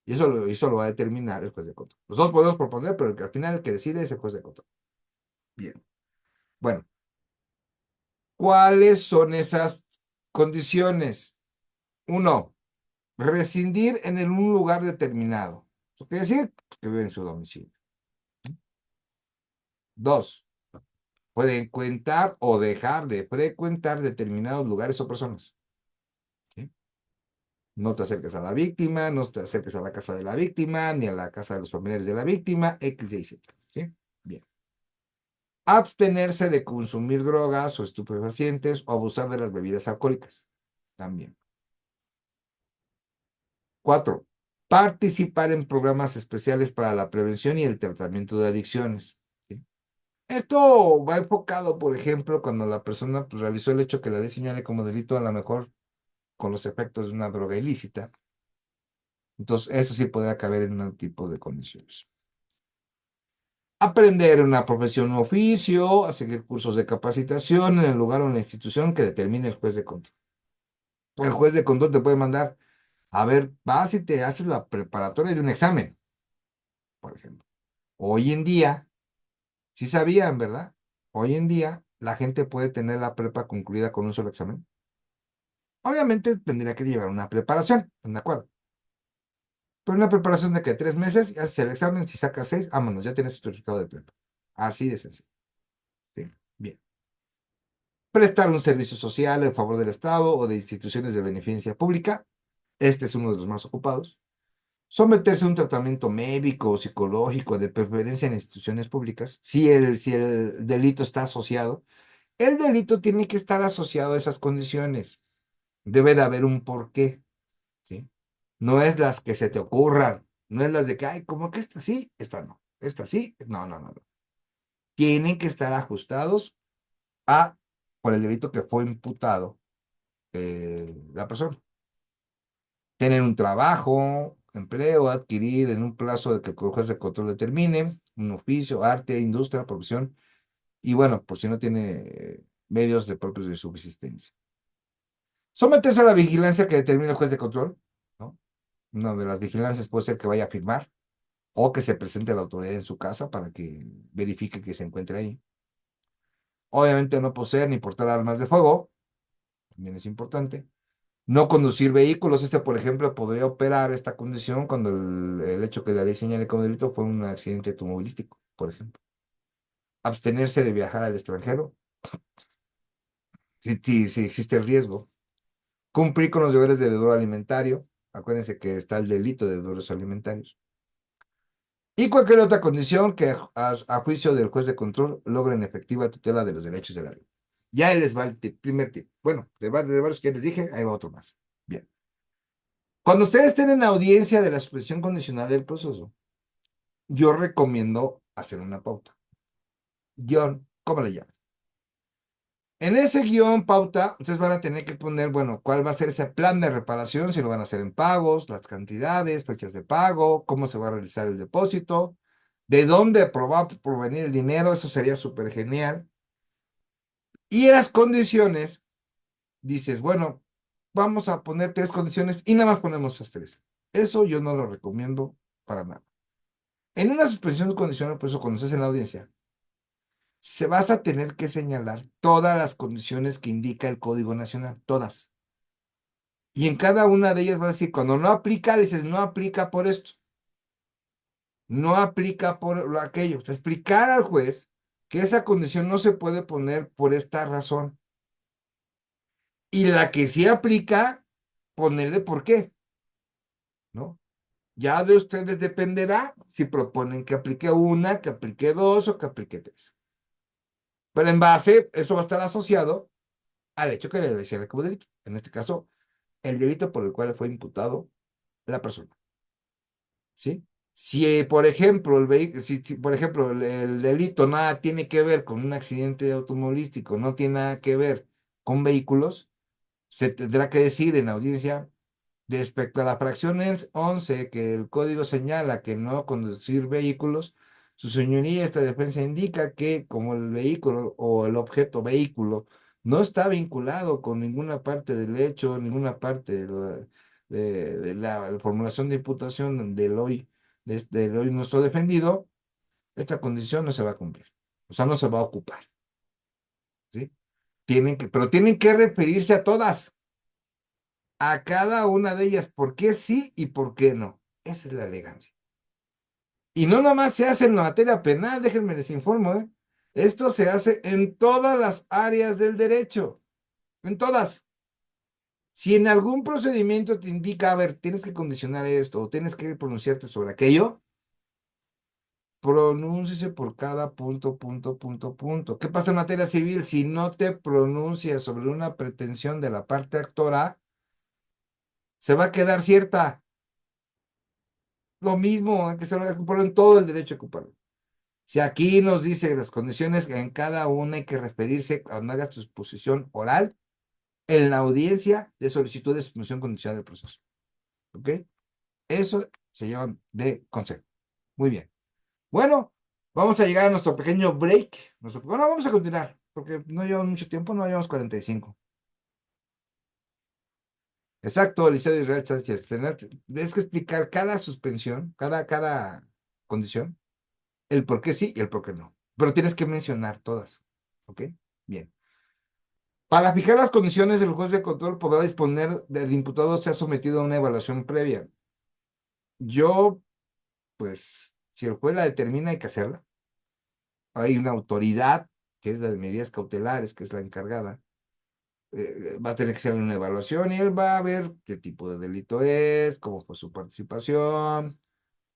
Y eso lo va a determinar el juez de control. Nosotros podemos proponer, pero al final el que decide es el juez de control. Bien. Bueno, ¿cuáles son esas condiciones? Uno, rescindir en un lugar determinado. Eso quiere decir que vive en su domicilio. Dos, frecuentar o dejar de frecuentar determinados lugares o personas. ¿Sí? No te acerques a la víctima, no te acerques a la casa de la víctima, ni a la casa de los familiares de la víctima, X, Y, Z. ¿Sí? Bien. Abstenerse de consumir drogas o estupefacientes o abusar de las bebidas alcohólicas. También. Cuatro, participar en programas especiales para la prevención y el tratamiento de adicciones. ¿Sí? Esto va enfocado, por ejemplo, cuando la persona pues, realizó el hecho que la ley señale como delito, a lo mejor con los efectos de una droga ilícita. Entonces, eso sí podría caber en un tipo de condiciones. Aprender una profesión o oficio, a seguir cursos de capacitación en el lugar o en la institución que determine el juez de control. El juez de control te puede mandar, a ver, vas y te haces la preparatoria de un examen, por ejemplo. Hoy en día, sí sabían, ¿verdad? Hoy en día, la gente puede tener la prepa concluida con un solo examen. Obviamente tendría que llevar una preparación, ¿de acuerdo? Pero una preparación de que 3 meses, haces el examen, si sacas 6, vámonos, ya tienes tu certificado de prepa. Así de sencillo. ¿Sí? Bien. Prestar un servicio social en favor del Estado o de instituciones de beneficencia pública. Este es uno de los más ocupados. Someterse a un tratamiento médico o psicológico, de preferencia en instituciones públicas, si el delito está asociado. El delito tiene que estar asociado a esas condiciones. Debe de haber un porqué, ¿sí? No es las que se te ocurran, no es las de que, ay, como que esta sí, esta no, esta sí, no, no, no, no. Tienen que estar ajustados a, por el delito que fue imputado la persona. Tener un trabajo, empleo, adquirir en un plazo de que el juez de control determine, un oficio, arte, industria, profesión, y bueno, por si no tiene medios de propios de subsistencia. Someterse a la vigilancia que determina el juez de control, ¿no? Una de las vigilancias puede ser que vaya a firmar o que se presente a la autoridad en su casa para que verifique que se encuentre ahí. Obviamente no poseer ni portar armas de fuego, también es importante. No conducir vehículos, por ejemplo, podría operar esta condición cuando el hecho que la ley señale como delito fue un accidente automovilístico, por ejemplo. Abstenerse de viajar al extranjero, si existe el riesgo. Cumplir con los deberes de deudor alimentario. Acuérdense que está el delito de deudores alimentarios. Y cualquier otra condición que a juicio del juez de control logren efectiva tutela de los derechos de la ley. Ya ahí les va el primer tip. Bueno, de varios que les dije, ahí va otro más. Bien. Cuando ustedes estén en audiencia de la suspensión condicional del proceso, yo recomiendo hacer una pauta. Guión, ¿cómo le llaman? En ese guión pauta, ustedes van a tener que poner, bueno, cuál va a ser ese plan de reparación, si lo van a hacer en pagos, las cantidades, fechas de pago, cómo se va a realizar el depósito, de dónde va a provenir el dinero, eso sería súper genial. Y en las condiciones, dices, bueno, vamos a poner 3 condiciones y nada más ponemos esas 3. Eso yo no lo recomiendo para nada. En una suspensión condicional, por eso cuando estés en la audiencia, se vas a tener que señalar todas las condiciones que indica el Código Nacional, todas. Y en cada una de ellas va a decir, cuando no aplica, le dices, no aplica por esto, no aplica por lo aquello. O sea, explicar al juez que esa condición no se puede poner por esta razón. Y la que sí aplica, ponerle por qué, ¿no? Ya de ustedes dependerá si proponen que aplique una, que aplique dos o que aplique tres. Pero en base, eso va a estar asociado al hecho que le decía como delito. En este caso, el delito por el cual fue imputado la persona. ¿sí? Si, por ejemplo, si, por ejemplo, el delito nada tiene que ver con un accidente automovilístico, no tiene nada que ver con vehículos, se tendrá que decir en audiencia, respecto a la fracción 11, que el código señala que no conducir vehículos, su señoría, esta defensa indica que como el vehículo o el objeto vehículo no está vinculado con ninguna parte del hecho, ninguna parte de la formulación de imputación del hoy nuestro defendido, esta condición no se va a cumplir. O sea, no se va a ocupar. ¿Sí? Pero tienen que referirse a todas, a cada una de ellas, por qué sí y por qué no. Esa es la elegancia. Y no nomás se hace en la materia penal, déjenme les informo, ¿eh? Esto se hace en todas las áreas del derecho, en todas. Si en algún procedimiento te indica, a ver, tienes que condicionar esto o tienes que pronunciarte sobre aquello, pronúnciese por cada punto, punto, punto, punto. ¿Qué pasa en materia civil? Si no te pronuncias sobre una pretensión de la parte actora, se va a quedar cierta. Lo mismo, hay que se va a ocuparlo en todo el derecho a ocuparlo. Si aquí nos dice las condiciones, en cada una hay que referirse cuando hagas tu exposición oral en la audiencia de solicitud de suspensión condicional del proceso. ¿Ok? Eso se llama de consejo. Muy bien. Bueno, vamos a llegar a nuestro pequeño break. Bueno, vamos a continuar, porque no llevamos mucho tiempo, no llevamos 45. Exacto, Eliseo Israel Sánchez. Tienes que explicar cada suspensión, cada condición, el por qué sí y el por qué no. Pero tienes que mencionar todas. ¿Ok? Bien. Para fijar las condiciones, el juez de control podrá disponer del imputado sea sometido a una evaluación previa. Yo, pues, si el juez la determina, hay que hacerla. Hay una autoridad, que es la de medidas cautelares, que es la encargada. Va a tener que hacer una evaluación y él va a ver qué tipo de delito es, cómo fue su participación,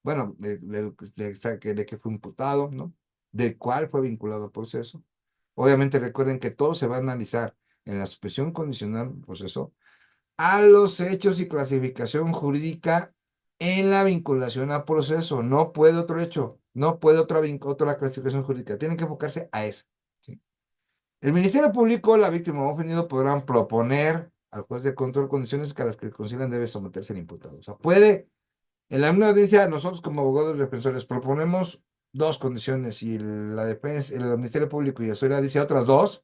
bueno, de qué fue imputado, ¿no? De cuál fue vinculado al proceso. Obviamente recuerden que todo se va a analizar en la suspensión condicional del proceso a los hechos y clasificación jurídica en la vinculación a proceso. No puede otro hecho, no puede otra clasificación jurídica. Tienen que enfocarse a eso. ¿Sí? El Ministerio Público, la víctima o ofendido podrán proponer al juez de control condiciones que a las que consideran debe someterse el imputado. O sea, puede, en la misma audiencia, nosotros como abogados defensores proponemos dos condiciones y la defensa, el Ministerio Público y la sociedad dice otras dos,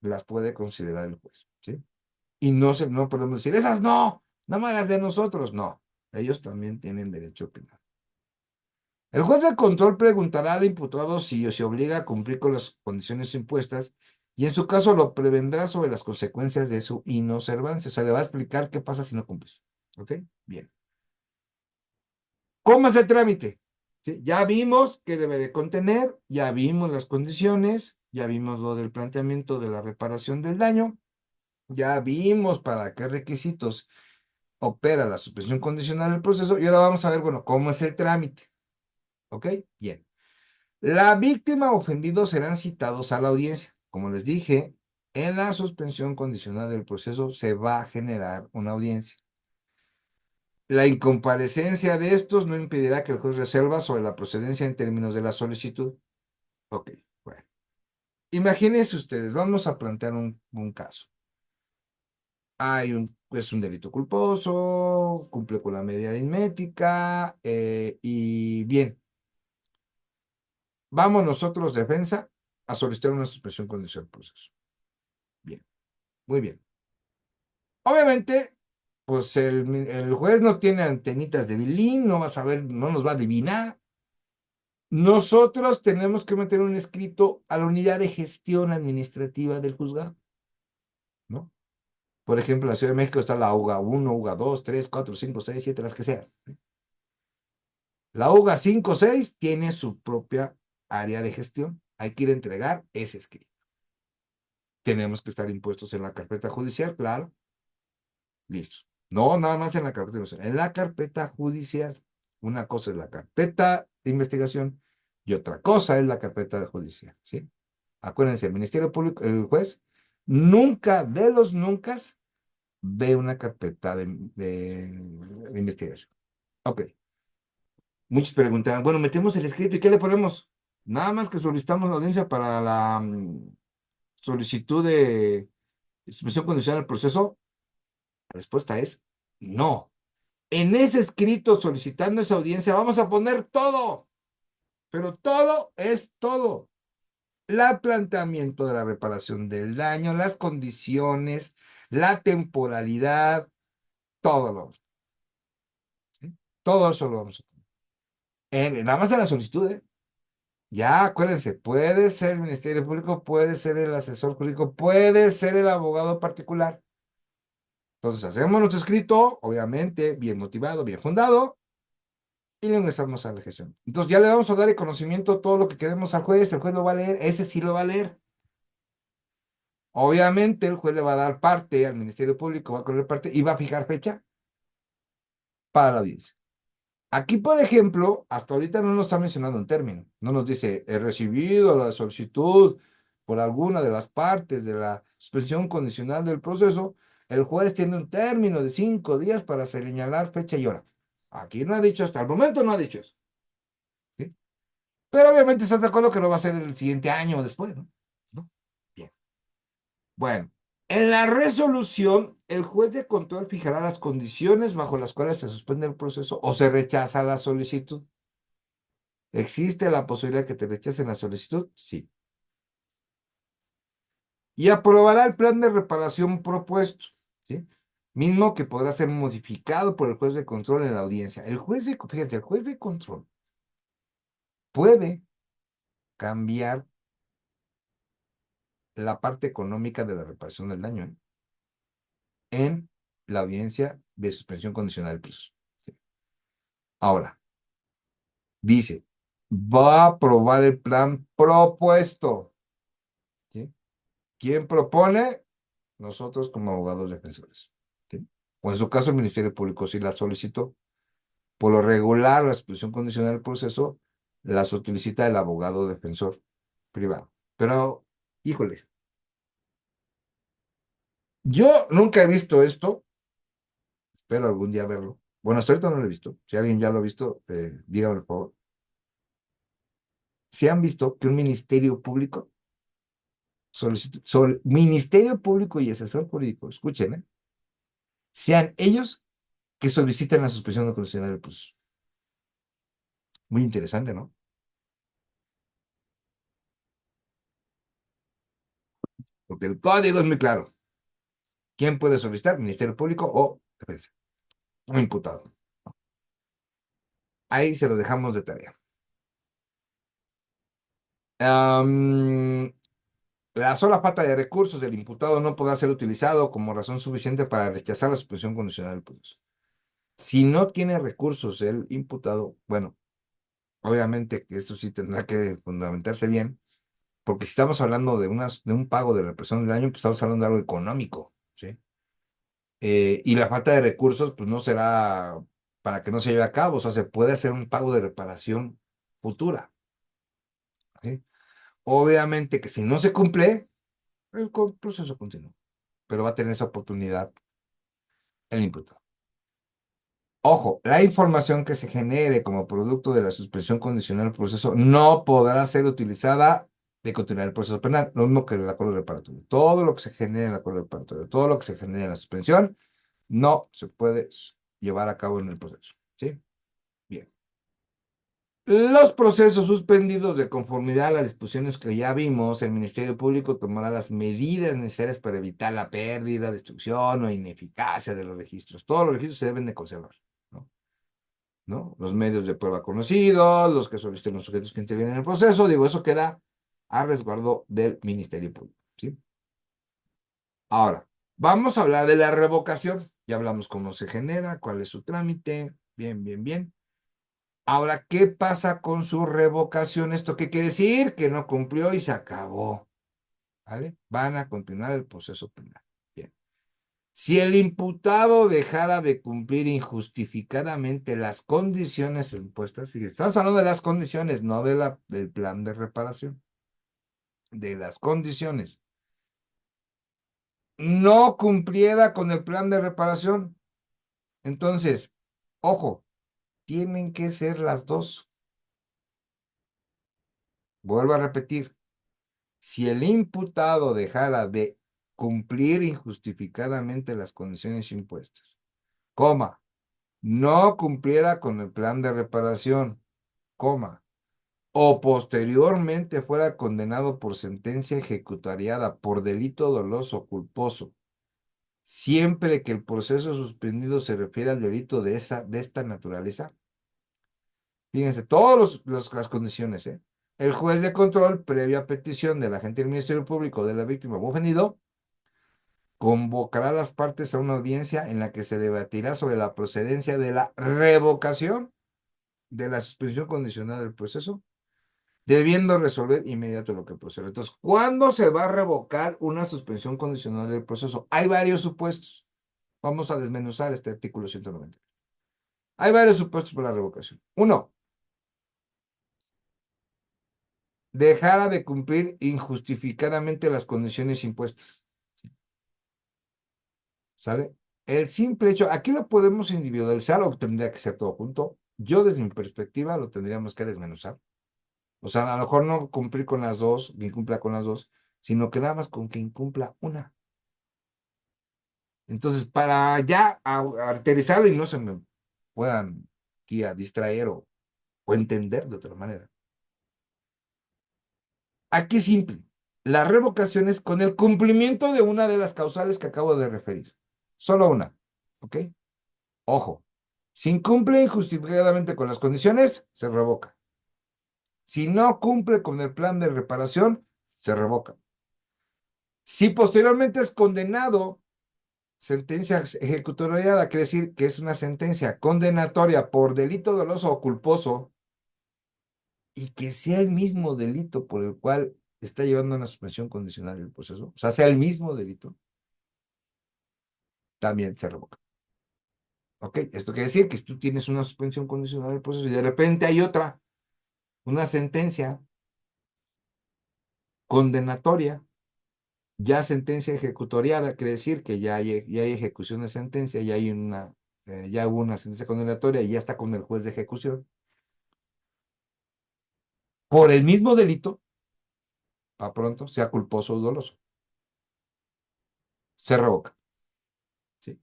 las puede considerar el juez. ¿Sí? Y no podemos decir, esas no, nada más las de nosotros, no. Ellos también tienen derecho penal. El juez de control preguntará al imputado si o se obliga a cumplir con las condiciones impuestas y en su caso lo prevendrá sobre las consecuencias de su inobservancia. O sea, le va a explicar qué pasa si no cumples. ¿Ok? Bien. ¿Cómo es el trámite? ¿Sí? Ya vimos qué debe de contener, ya vimos las condiciones, ya vimos lo del planteamiento de la reparación del daño, ya vimos para qué requisitos opera la suspensión condicional del proceso y ahora vamos a ver, bueno, cómo es el trámite. ¿Ok? Bien. La víctima o ofendido serán citados a la audiencia. Como les dije, en la suspensión condicional del proceso se va a generar una audiencia. La incomparecencia de estos no impedirá que el juez reserva sobre la procedencia en términos de la solicitud. Ok, bueno. Imagínense ustedes, vamos a plantear un caso. Es un delito culposo, cumple con la medida aritmética y bien, vamos nosotros, defensa, a solicitar una suspensión condicional del proceso. Bien, muy bien. Obviamente, pues el juez no tiene antenitas de vilín, no va a saber, no nos va a adivinar. Nosotros tenemos que meter un escrito a la unidad de gestión administrativa del juzgado, ¿no? Por ejemplo, en la Ciudad de México está la UGA 1, UGA 2, 3, 4, 5, 6, 7, las que sean. La UGA 5, 6 tiene su propia área de gestión. Hay que ir a entregar ese escrito. Tenemos que estar impuestos en la carpeta judicial, claro. Listo. No, nada más en la carpeta judicial. En la carpeta judicial. Una cosa es la carpeta de investigación y otra cosa es la carpeta judicial. ¿Sí? Acuérdense, el Ministerio Público, el juez, nunca de los nunca ve una carpeta de investigación. Ok. Muchos preguntarán, bueno, metemos el escrito y ¿qué le ponemos? Nada más que solicitamos la audiencia para la solicitud de suspensión condicional del proceso. La respuesta es no. En ese escrito solicitando esa audiencia vamos a poner todo, pero todo es todo. El planteamiento de la reparación del daño, las condiciones, la temporalidad, todo lo, ¿sí? Todo eso lo vamos a poner. Nada más en la solicitud, ¿eh? Ya, acuérdense, puede ser el Ministerio Público, puede ser el asesor jurídico, puede ser el abogado particular. Entonces, hacemos nuestro escrito, obviamente, bien motivado, bien fundado, y le ingresamos a la gestión. Entonces, ya le vamos a dar el conocimiento, todo lo que queremos al juez, el juez lo va a leer, ese sí lo va a leer. Obviamente, el juez le va a dar parte al Ministerio Público, va a correr parte y va a fijar fecha para la audiencia. Aquí, por ejemplo, hasta ahorita no nos ha mencionado un término. No nos dice, he recibido la solicitud por alguna de las partes de la suspensión condicional del proceso. El juez tiene un término de 5 días para señalar fecha y hora. Aquí no ha dicho, hasta el momento no ha dicho eso. ¿Sí? Pero obviamente estás de acuerdo que lo va a hacer el siguiente año o después, ¿no? ¿No? Bien. Bueno, en la resolución, el juez de control fijará las condiciones bajo las cuales se suspende el proceso o se rechaza la solicitud. ¿Existe la posibilidad de que te rechacen la solicitud? Sí. Y aprobará el plan de reparación propuesto, ¿sí? Mismo que podrá ser modificado por el juez de control en la audiencia. Fíjense, el juez de control puede cambiar la parte económica de la reparación del daño, ¿eh? En la audiencia de suspensión condicional del proceso. ¿Sí? Ahora, dice, va a aprobar el plan propuesto. ¿Sí? ¿Quién propone? Nosotros como abogados defensores. ¿Sí? O en su caso el Ministerio Público si la solicitó. Por lo regular, la suspensión condicional del proceso la solicita el abogado defensor privado. Pero, híjole, yo nunca he visto esto, espero algún día verlo. Bueno, hasta ahorita no lo he visto. Si alguien ya lo ha visto, dígame por favor. Si han visto que un ministerio público Ministerio Público y asesor jurídico, escuchen, sean ellos que soliciten la suspensión condicional del proceso. Muy interesante, ¿no? Porque el código es muy claro. ¿Quién puede solicitar? Ministerio Público o defensa, o imputado. Ahí se lo dejamos de tarea. La sola falta de recursos del imputado no podrá ser utilizado como razón suficiente para rechazar la suspensión condicional del proceso. Si no tiene recursos el imputado, bueno, obviamente que esto sí tendrá que fundamentarse bien, porque si estamos hablando de un pago de reparación del daño, pues estamos hablando de algo económico, ¿sí? Y la falta de recursos, pues no será para que no se lleve a cabo, o sea, se puede hacer un pago de reparación futura, ¿sí? Obviamente que si no se cumple, el proceso continúa, pero va a tener esa oportunidad el imputado. Ojo, la información que se genere como producto de la suspensión condicional del proceso no podrá ser utilizada de continuar el proceso penal, lo mismo que el acuerdo reparatorio. Todo lo que se genere en el acuerdo reparatorio, todo lo que se genere en la suspensión, no se puede llevar a cabo en el proceso. ¿Sí? Bien. Los procesos suspendidos de conformidad a las disposiciones que ya vimos, el Ministerio Público tomará las medidas necesarias para evitar la pérdida, destrucción o ineficacia de los registros. Todos los registros se deben de conservar, ¿no? ¿No? Los medios de prueba conocidos, los que soliciten los sujetos que intervienen en el proceso, digo, eso queda a resguardo del Ministerio Público, ¿sí? Ahora, vamos a hablar de la revocación. Ya hablamos cómo se genera, cuál es su trámite, bien, bien, bien. Ahora, ¿qué pasa con su revocación? ¿Esto qué quiere decir? Que no cumplió y se acabó, ¿vale? Van a continuar el proceso penal. Bien. Si el imputado dejara de cumplir injustificadamente las condiciones impuestas, fíjense, estamos hablando de las condiciones, no del plan de reparación, de las condiciones, no cumpliera con el plan de reparación, entonces, ojo, tienen que ser las dos. Vuelvo a repetir, si el imputado dejara de cumplir injustificadamente las condiciones impuestas, coma, no cumpliera con el plan de reparación, coma, o posteriormente fuera condenado por sentencia ejecutariada por delito doloso o culposo, siempre que el proceso suspendido se refiere al delito de esta naturaleza. Fíjense, todas las condiciones, ¿eh? El juez de control, previa petición del agente del Ministerio Público de la víctima o ofendido, convocará a las partes a una audiencia en la que se debatirá sobre la procedencia de la revocación de la suspensión condicional del proceso, debiendo resolver inmediato lo que procede. Entonces, ¿cuándo se va a revocar una suspensión condicional del proceso? Hay varios supuestos. Vamos a desmenuzar este artículo 190. Hay varios supuestos para la revocación. Uno, dejara de cumplir injustificadamente las condiciones impuestas. ¿Sale? El simple hecho, aquí lo podemos individualizar o tendría que ser todo junto. Yo, desde mi perspectiva, lo tendríamos que desmenuzar. O sea, a lo mejor no cumplir con las dos, que incumpla con las dos, sino que nada más con que incumpla una. Entonces, para ya arterizarlo y no se me puedan aquí a distraer o entender de otra manera. Aquí es simple. La revocación es con el cumplimiento de una de las causales que acabo de referir. Solo una. ¿Ok? Ojo. Si incumple injustificadamente con las condiciones, se revoca. Si no cumple con el plan de reparación, se revoca. Si posteriormente es condenado, sentencia ejecutoriada, quiere decir que es una sentencia condenatoria por delito doloso o culposo y que sea el mismo delito por el cual está llevando una suspensión condicional del proceso, o sea, sea el mismo delito, también se revoca. ¿Ok? Esto quiere decir que si tú tienes una suspensión condicional del proceso y de repente hay otra, una sentencia condenatoria, ya sentencia ejecutoriada, quiere decir que ya hay ejecución de sentencia, ya hubo una sentencia condenatoria y ya está con el juez de ejecución. Por el mismo delito, a pronto, sea culposo o doloso, se revoca. ¿Sí?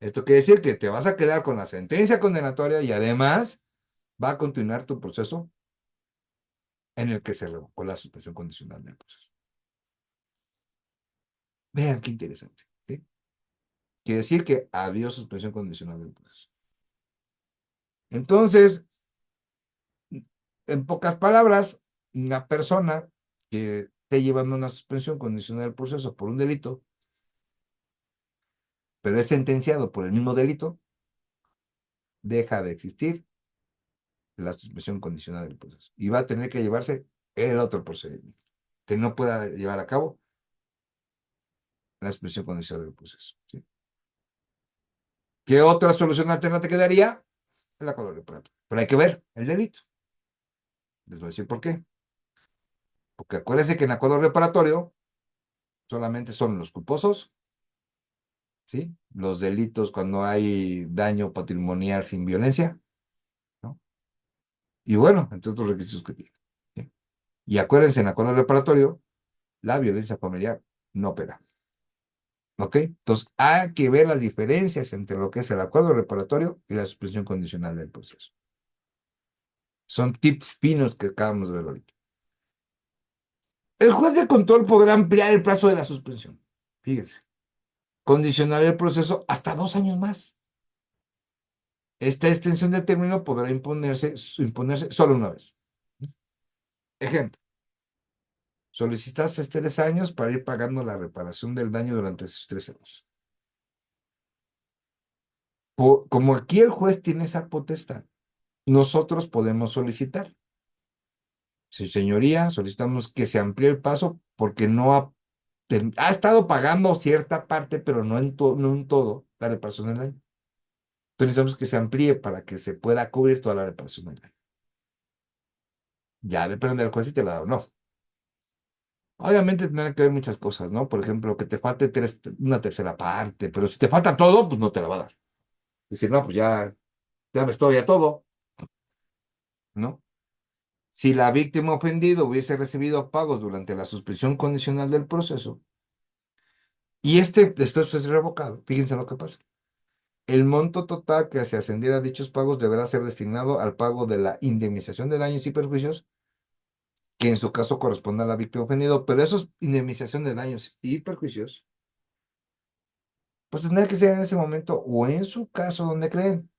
Esto quiere decir que te vas a quedar con la sentencia condenatoria y además va a continuar tu proceso en el que se revocó la suspensión condicional del proceso. Vean qué interesante. ¿Sí? Quiere decir que había suspensión condicional del proceso. Entonces, en pocas palabras, una persona que esté llevando una suspensión condicional del proceso por un delito, pero es sentenciado por el mismo delito, deja de existir la suspensión condicional del proceso y va a tener que llevarse el otro procedimiento que no pueda llevar a cabo la suspensión condicional del proceso. ¿Sí? ¿Qué otra solución alternativa quedaría? El acuerdo reparatorio. Pero hay que ver el delito. Les voy a decir por qué. Porque acuérdense que en acuerdo reparatorio solamente son los culposos, ¿sí? Los delitos cuando hay daño patrimonial sin violencia, ¿no? Y bueno, entre otros requisitos que tiene. ¿Sí? Y acuérdense, en acuerdo reparatorio, la violencia familiar no opera. ¿Ok? Entonces, hay que ver las diferencias entre lo que es el acuerdo reparatorio y la suspensión condicional del proceso. Son tips finos que acabamos de ver ahorita. El juez de control podrá ampliar el plazo de la suspensión. Fíjense. Condicionar el proceso hasta 2 años más. Esta extensión de término podrá imponerse solo una vez. Ejemplo. Solicitaste 3 años para ir pagando la reparación del daño durante esos 3 años. Como aquí el juez tiene esa potestad, nosotros podemos solicitar. Sí, señoría, solicitamos que se amplíe el plazo porque no ha estado pagando cierta parte, pero no en todo la reparación del daño. Entonces necesitamos que se amplíe para que se pueda cubrir toda la reparación del daño. Ya depende del juez si te la da o no. Obviamente tendrán que ver muchas cosas, ¿no? Por ejemplo, que te falte una tercera parte, pero si te falta todo, pues no te la va a dar. Decir, no, pues ya me estoy a todo. ¿no? Si la víctima ofendida hubiese recibido pagos durante la suspensión condicional del proceso y este después es revocado, fíjense lo que pasa. El monto total que se ascendiera a dichos pagos deberá ser destinado al pago de la indemnización de daños y perjuicios, que en su caso corresponde a la víctima ofendida, pero esos indemnización de daños y perjuicios, pues tendrá que ser en ese momento o en su caso donde creen,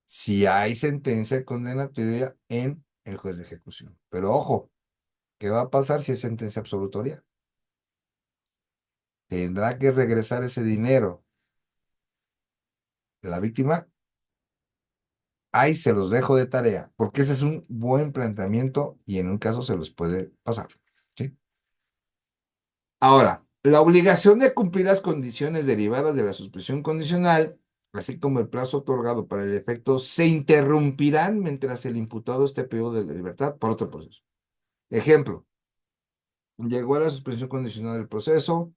si hay sentencia condenatoria en el juez de ejecución. Pero ojo, ¿qué va a pasar si es sentencia absolutoria? Tendrá que regresar ese dinero de la víctima. Ahí se los dejo de tarea, porque ese es un buen planteamiento y en un caso se los puede pasar. ¿Sí? Ahora, la obligación de cumplir las condiciones derivadas de la suspensión condicional, así como el plazo otorgado para el efecto, se interrumpirán mientras el imputado esté privado de la libertad por otro proceso. Ejemplo, llegó a la suspensión condicional del proceso,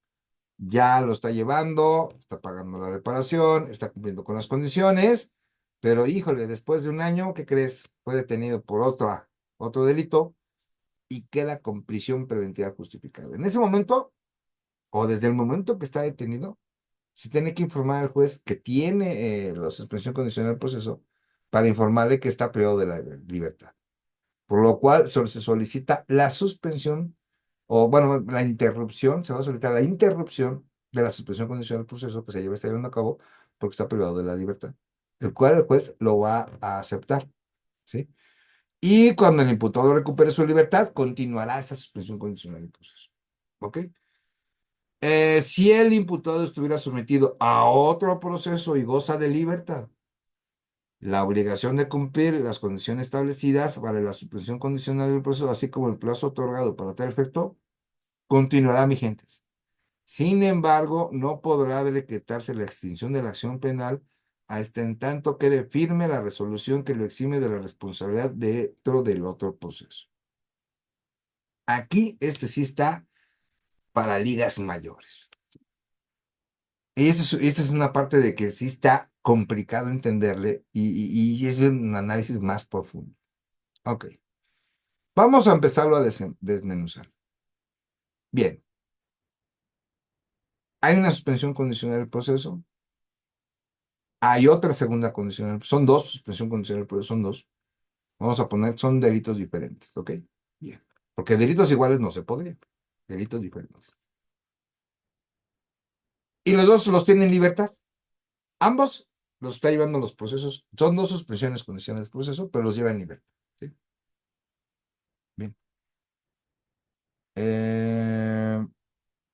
ya lo está llevando, está pagando la reparación, está cumpliendo con las condiciones, pero híjole, después de un año, ¿qué crees? Fue detenido por otro delito y queda con prisión preventiva justificada. En ese momento, o desde el momento que está detenido, se tiene que informar al juez que tiene la suspensión condicional del proceso para informarle que está privado de la libertad. Por lo cual se solicita la suspensión, o bueno, la interrupción, se va a solicitar la interrupción de la suspensión condicional del proceso que se está llevando a cabo porque está privado de la libertad, el cual el juez lo va a aceptar, ¿sí? Y cuando el imputado recupere su libertad, continuará esa suspensión condicional del proceso, ¿ok? Si el imputado estuviera sometido a otro proceso y goza de libertad, la obligación de cumplir las condiciones establecidas para la suspensión condicional del proceso, así como el plazo otorgado para tal efecto, continuarán vigentes. Sin embargo, no podrá decretarse la extinción de la acción penal hasta en tanto quede firme la resolución que lo exime de la responsabilidad dentro del otro proceso. Aquí, este sí está para ligas mayores. Y esta es una parte de que sí está complicado entenderle y es un análisis más profundo. Ok, vamos a empezarlo a desmenuzar. Bien, hay una suspensión condicional del proceso, hay otra segunda condicional, son dos, suspensión condicional del proceso, son dos. Vamos a poner, son delitos diferentes, ¿ok? Bien, porque delitos iguales no se podrían, delitos diferentes. Y los dos los tienen libertad. Ambos los está llevando los procesos, son dos suspensiones condicionales del proceso, pero los lleva en libertad, ¿sí? Bien. Eh,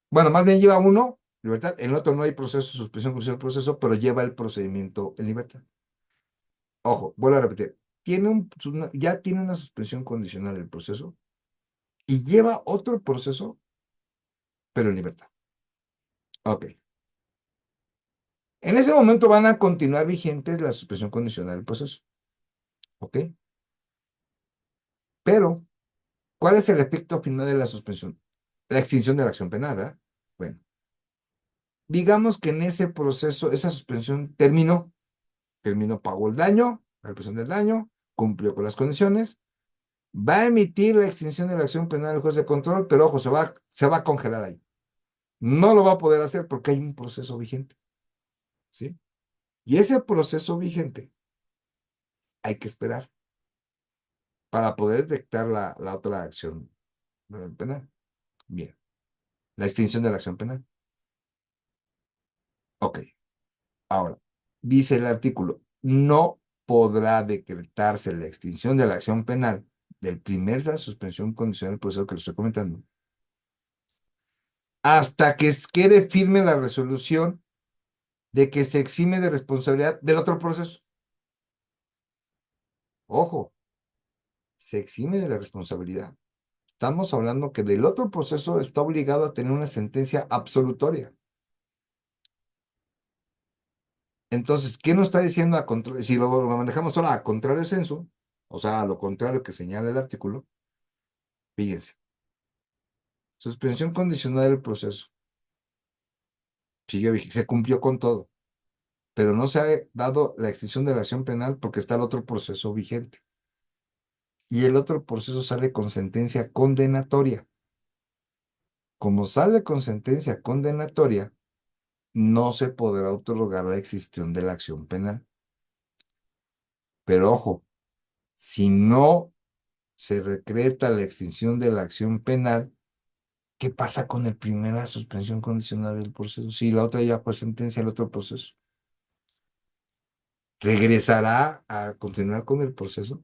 bueno, más bien lleva uno, libertad, en el otro no hay proceso, suspensión condicional del proceso, pero lleva el procedimiento en libertad. Ojo, vuelvo a repetir, ya tiene una suspensión condicional del proceso y lleva otro proceso, pero en libertad. Ok. En ese momento van a continuar vigentes la suspensión condicional del proceso. ¿Ok? Pero, ¿cuál es el efecto final de la suspensión? La extinción de la acción penal, ¿verdad? Bueno, digamos que en ese proceso, esa suspensión terminó, pagó el daño, la represión del daño, cumplió con las condiciones, va a emitir la extinción de la acción penal del juez de control, pero ojo, se va a congelar ahí. No lo va a poder hacer porque hay un proceso vigente, ¿sí? Y ese proceso vigente hay que esperar para poder detectar la otra acción penal. Bien, la extinción de la acción penal. Ok, ahora, dice el artículo, no podrá decretarse la extinción de la acción penal del primer la suspensión condicional del proceso que le estoy comentando, hasta que quede firme la resolución de que se exime de responsabilidad del otro proceso. Ojo, se exime de la responsabilidad. Estamos hablando que del otro proceso está obligado a tener una sentencia absolutoria. Entonces, ¿qué nos está diciendo si lo manejamos ahora a contrario censo, o sea, a lo contrario que señala el artículo? Fíjense, suspensión condicional del proceso. Se cumplió con todo. pero no se ha dado la extinción de la acción penal porque está el otro proceso vigente. Y el otro proceso sale con sentencia condenatoria. Como sale con sentencia condenatoria, no se podrá otorgar la extinción de la acción penal. Pero ojo, si no se decreta la extinción de la acción penal, ¿qué pasa con el primera suspensión condicional del proceso? Si la otra ya fue sentencia, el otro proceso. ¿Regresará a continuar con el proceso?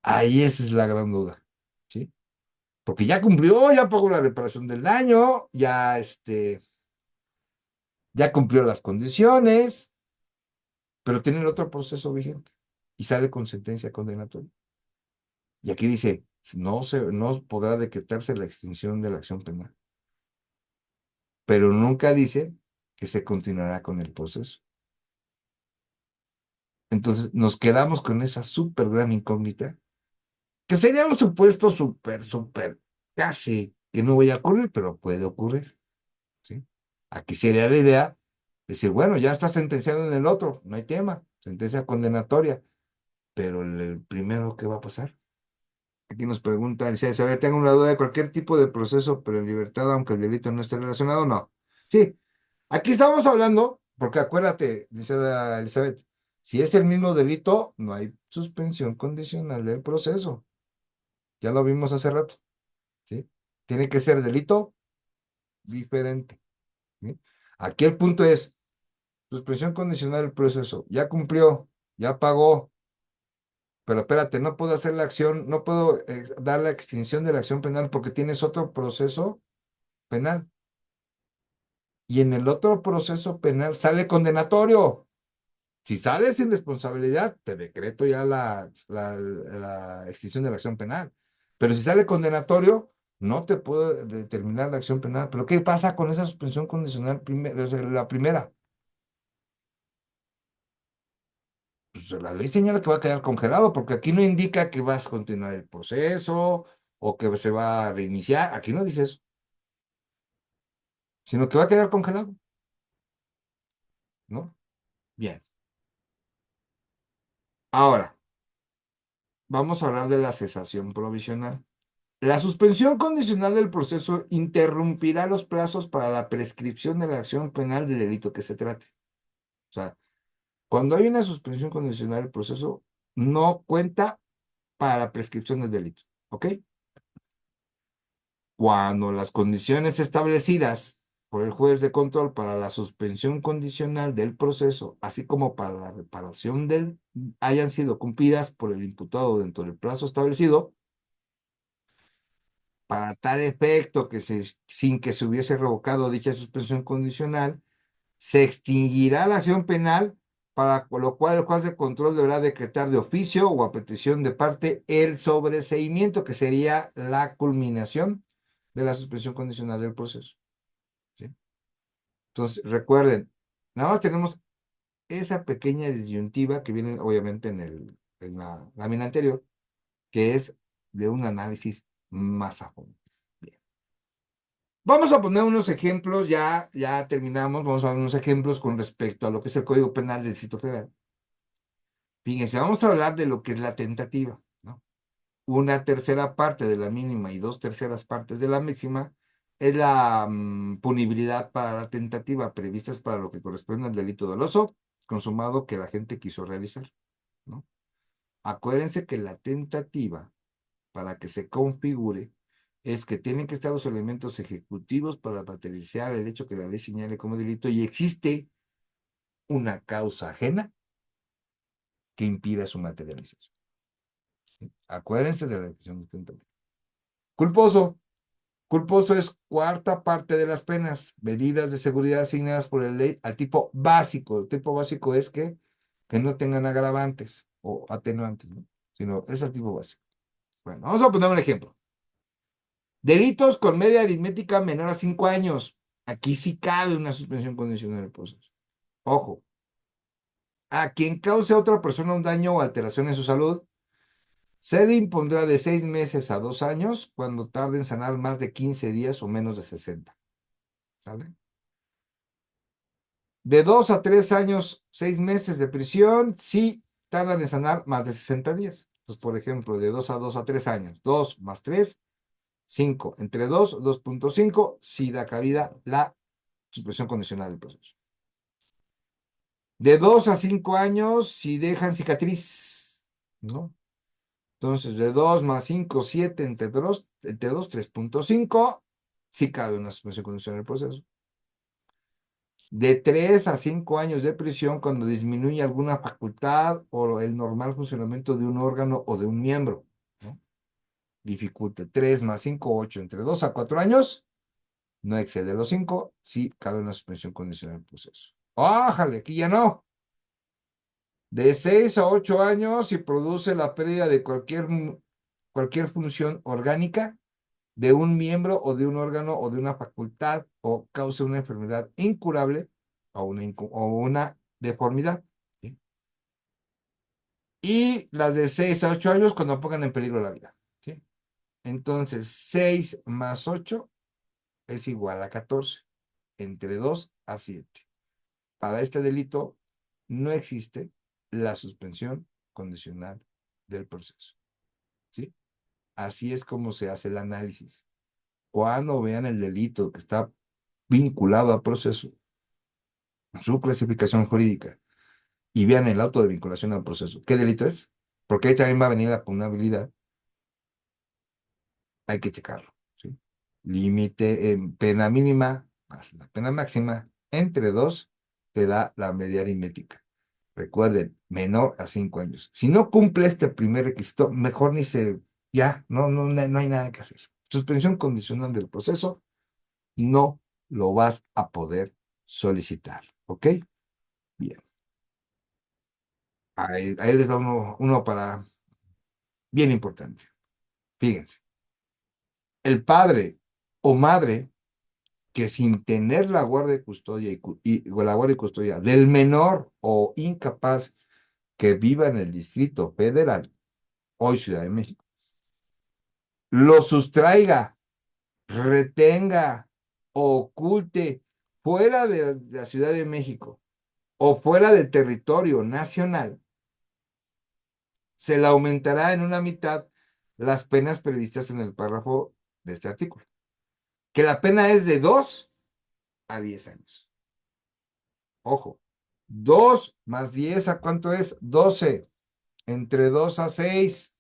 Ahí esa es la gran duda, ¿sí? Porque ya cumplió, ya pagó la reparación del daño, ya cumplió las condiciones, pero tiene el otro proceso vigente y sale con sentencia condenatoria. Y aquí dice, no podrá decretarse la extinción de la acción penal, pero nunca dice que se continuará con el proceso. Entonces nos quedamos con esa súper gran incógnita, que sería un supuesto súper, casi que no voy a ocurrir, pero puede ocurrir, ¿sí? Aquí sería la idea decir, bueno, ya está sentenciado en el otro, no hay tema, sentencia condenatoria, pero el primero, ¿qué va a pasar? Aquí nos pregunta, si tengo una duda de cualquier tipo de proceso, pero en libertad, aunque el delito no esté relacionado, no. Sí, aquí estamos hablando, porque acuérdate, licenciada Elizabeth, si es el mismo delito, no hay suspensión condicional del proceso. Ya lo vimos hace rato, ¿sí? Tiene que ser delito diferente, ¿sí? Aquí el punto es, suspensión condicional del proceso, ya cumplió, ya pagó, pero espérate, no puedo hacer la acción, no puedo dar la extinción de la acción penal porque tienes otro proceso penal. Y en el otro proceso penal sale condenatorio. Si sales sin responsabilidad, te decreto ya la extinción de la acción penal. Pero si sale condenatorio, no te puedo determinar la acción penal. Pero ¿qué pasa con esa suspensión condicional o sea, la primera? Pues la ley señala que va a quedar congelado, porque aquí no indica que vas a continuar el proceso o que se va a reiniciar. Aquí no dice eso, sino que va a quedar congelado, ¿no? Bien. Ahora, vamos a hablar de la cesación provisional. La suspensión condicional del proceso interrumpirá los plazos para la prescripción de la acción penal del delito que se trate. O sea, cuando hay una suspensión condicional del proceso, no cuenta para la prescripción del delito. ¿Ok? Cuando las condiciones establecidas por el juez de control para la suspensión condicional del proceso, así como para la reparación hayan sido cumplidas por el imputado dentro del plazo establecido, para tal efecto que sin que se hubiese revocado dicha suspensión condicional, se extinguirá la acción penal, para lo cual el juez de control deberá decretar de oficio o a petición de parte el sobreseimiento, que sería la culminación de la suspensión condicional del proceso, ¿sí? Entonces, recuerden, nada más tenemos esa pequeña disyuntiva que viene obviamente en la lámina anterior, que es de un análisis más a fondo. Vamos a poner unos ejemplos, ya terminamos, vamos a ver unos ejemplos con respecto a lo que es el Código Penal del Distrito Federal. Fíjense, vamos a hablar de lo que es la tentativa, ¿no? Una tercera parte de la mínima y dos terceras partes de la máxima es la punibilidad para la tentativa, previstas para lo que corresponde al delito doloso consumado que la gente quiso realizar, ¿no? Acuérdense que la tentativa, para que se configure, es que tienen que estar los elementos ejecutivos para materializar el hecho que la ley señale como delito y existe una causa ajena que impida su materialización. ¿Sí? Acuérdense de la definición de tentativa. Culposo. Culposo es cuarta parte de las penas, medidas de seguridad asignadas por la ley al tipo básico. El tipo básico es que no tengan agravantes o atenuantes, ¿no? Sino es el tipo básico. Bueno, vamos a poner un ejemplo. Delitos con media aritmética menor a 5 años. Aquí sí cabe una suspensión condicional del proceso. Ojo, a quien cause a otra persona un daño o alteración en su salud, se le impondrá de 6 meses a 2 años cuando tarde en sanar más de 15 días o menos de 60. ¿Sale? De 2 a 3 años, 6 meses de prisión, si tardan en sanar más de 60 días. Entonces, por ejemplo, de 2 a 3 años, 2 más 3, 5. Entre 2, 2.5, si da cabida la suspensión condicional del proceso. De 2 a 5 años, si dejan cicatriz, ¿no? Entonces, de 2 más 5, 7, entre dos 3.5, si cabe una suspensión condicional del proceso. De 3 a 5 años de prisión cuando disminuye alguna facultad o el normal funcionamiento de un órgano o de un miembro, ¿no? Dificulta 3 más 5, 8. Entre 2 a 4 años, no excede los 5, si cabe una suspensión condicional del proceso. ¡Ájale! Aquí ya no. De 6 a 8 años, si produce la pérdida de cualquier función orgánica de un miembro o de un órgano o de una facultad o cause una enfermedad incurable o una deformidad, ¿sí? Y las de 6 a 8 años cuando pongan en peligro la vida, ¿sí? Entonces, 6 más 8 es igual a 14, entre 2 a 7. Para este delito no existe la suspensión condicional del proceso, ¿sí? Así es como se hace el análisis. Cuando vean el delito que está vinculado al proceso, su clasificación jurídica, y vean el auto de vinculación al proceso, ¿qué delito es? Porque ahí también va a venir la pugnabilidad, hay que checarlo, ¿sí? Límite, pena mínima más la pena máxima, entre dos, te da la media aritmética. Recuerden, menor a 5 años. Si no cumple este primer requisito, mejor ya, no hay nada que hacer. Suspensión condicional del proceso, no lo vas a poder solicitar, ¿ok? Bien. Ahí les va uno para bien importante. Fíjense, el padre o madre que sin tener la guardia y custodia o la guardia y custodia del menor o incapaz que viva en el Distrito Federal, hoy Ciudad de México, lo sustraiga, retenga, oculte fuera de la Ciudad de México o fuera del territorio nacional, se le aumentará en una mitad las penas previstas en el párrafo de este artículo, que la pena es de 2 a 10 años. Ojo, 2 más 10, ¿a cuánto es? 12. Entre 2 a 6.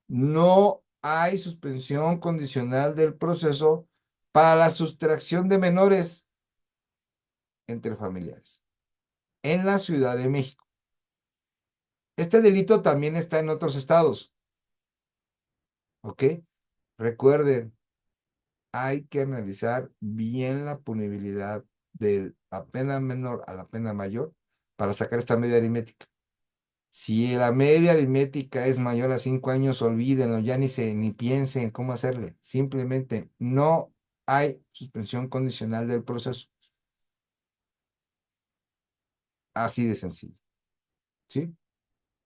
No hay suspensión condicional del proceso para la sustracción de menores entre familiares en la Ciudad de México. Este delito también está en otros estados, ¿ok? Recuerden, hay que analizar bien la punibilidad de la pena menor a la pena mayor para sacar esta media aritmética. Si la media aritmética es mayor a 5 años, olvídenlo, ya ni piensen cómo hacerle. Simplemente no hay suspensión condicional del proceso. Así de sencillo, ¿sí?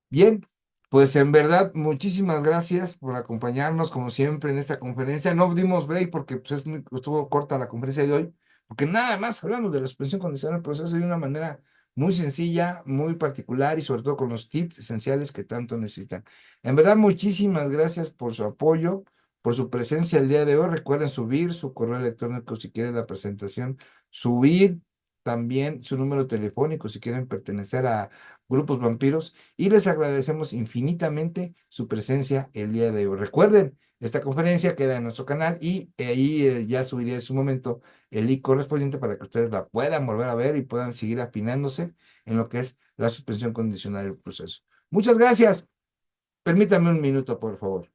Bien, pues en verdad, muchísimas gracias por acompañarnos como siempre en esta conferencia. No dimos break porque pues, estuvo corta la conferencia de hoy, porque nada más hablamos de la suspensión condicional del proceso de una manera muy sencilla, muy particular y sobre todo con los tips esenciales que tanto necesitan. En verdad, muchísimas gracias por su apoyo, por su presencia el día de hoy. Recuerden subir su correo electrónico si quieren la presentación, subir también su número telefónico si quieren pertenecer a Grupos Vampiros y les agradecemos infinitamente su presencia el día de hoy. Recuerden, esta conferencia queda en nuestro canal y ahí ya subiré en su momento el link correspondiente para que ustedes la puedan volver a ver y puedan seguir afinándose en lo que es la suspensión condicional del proceso. Muchas gracias. Permítame un minuto, por favor.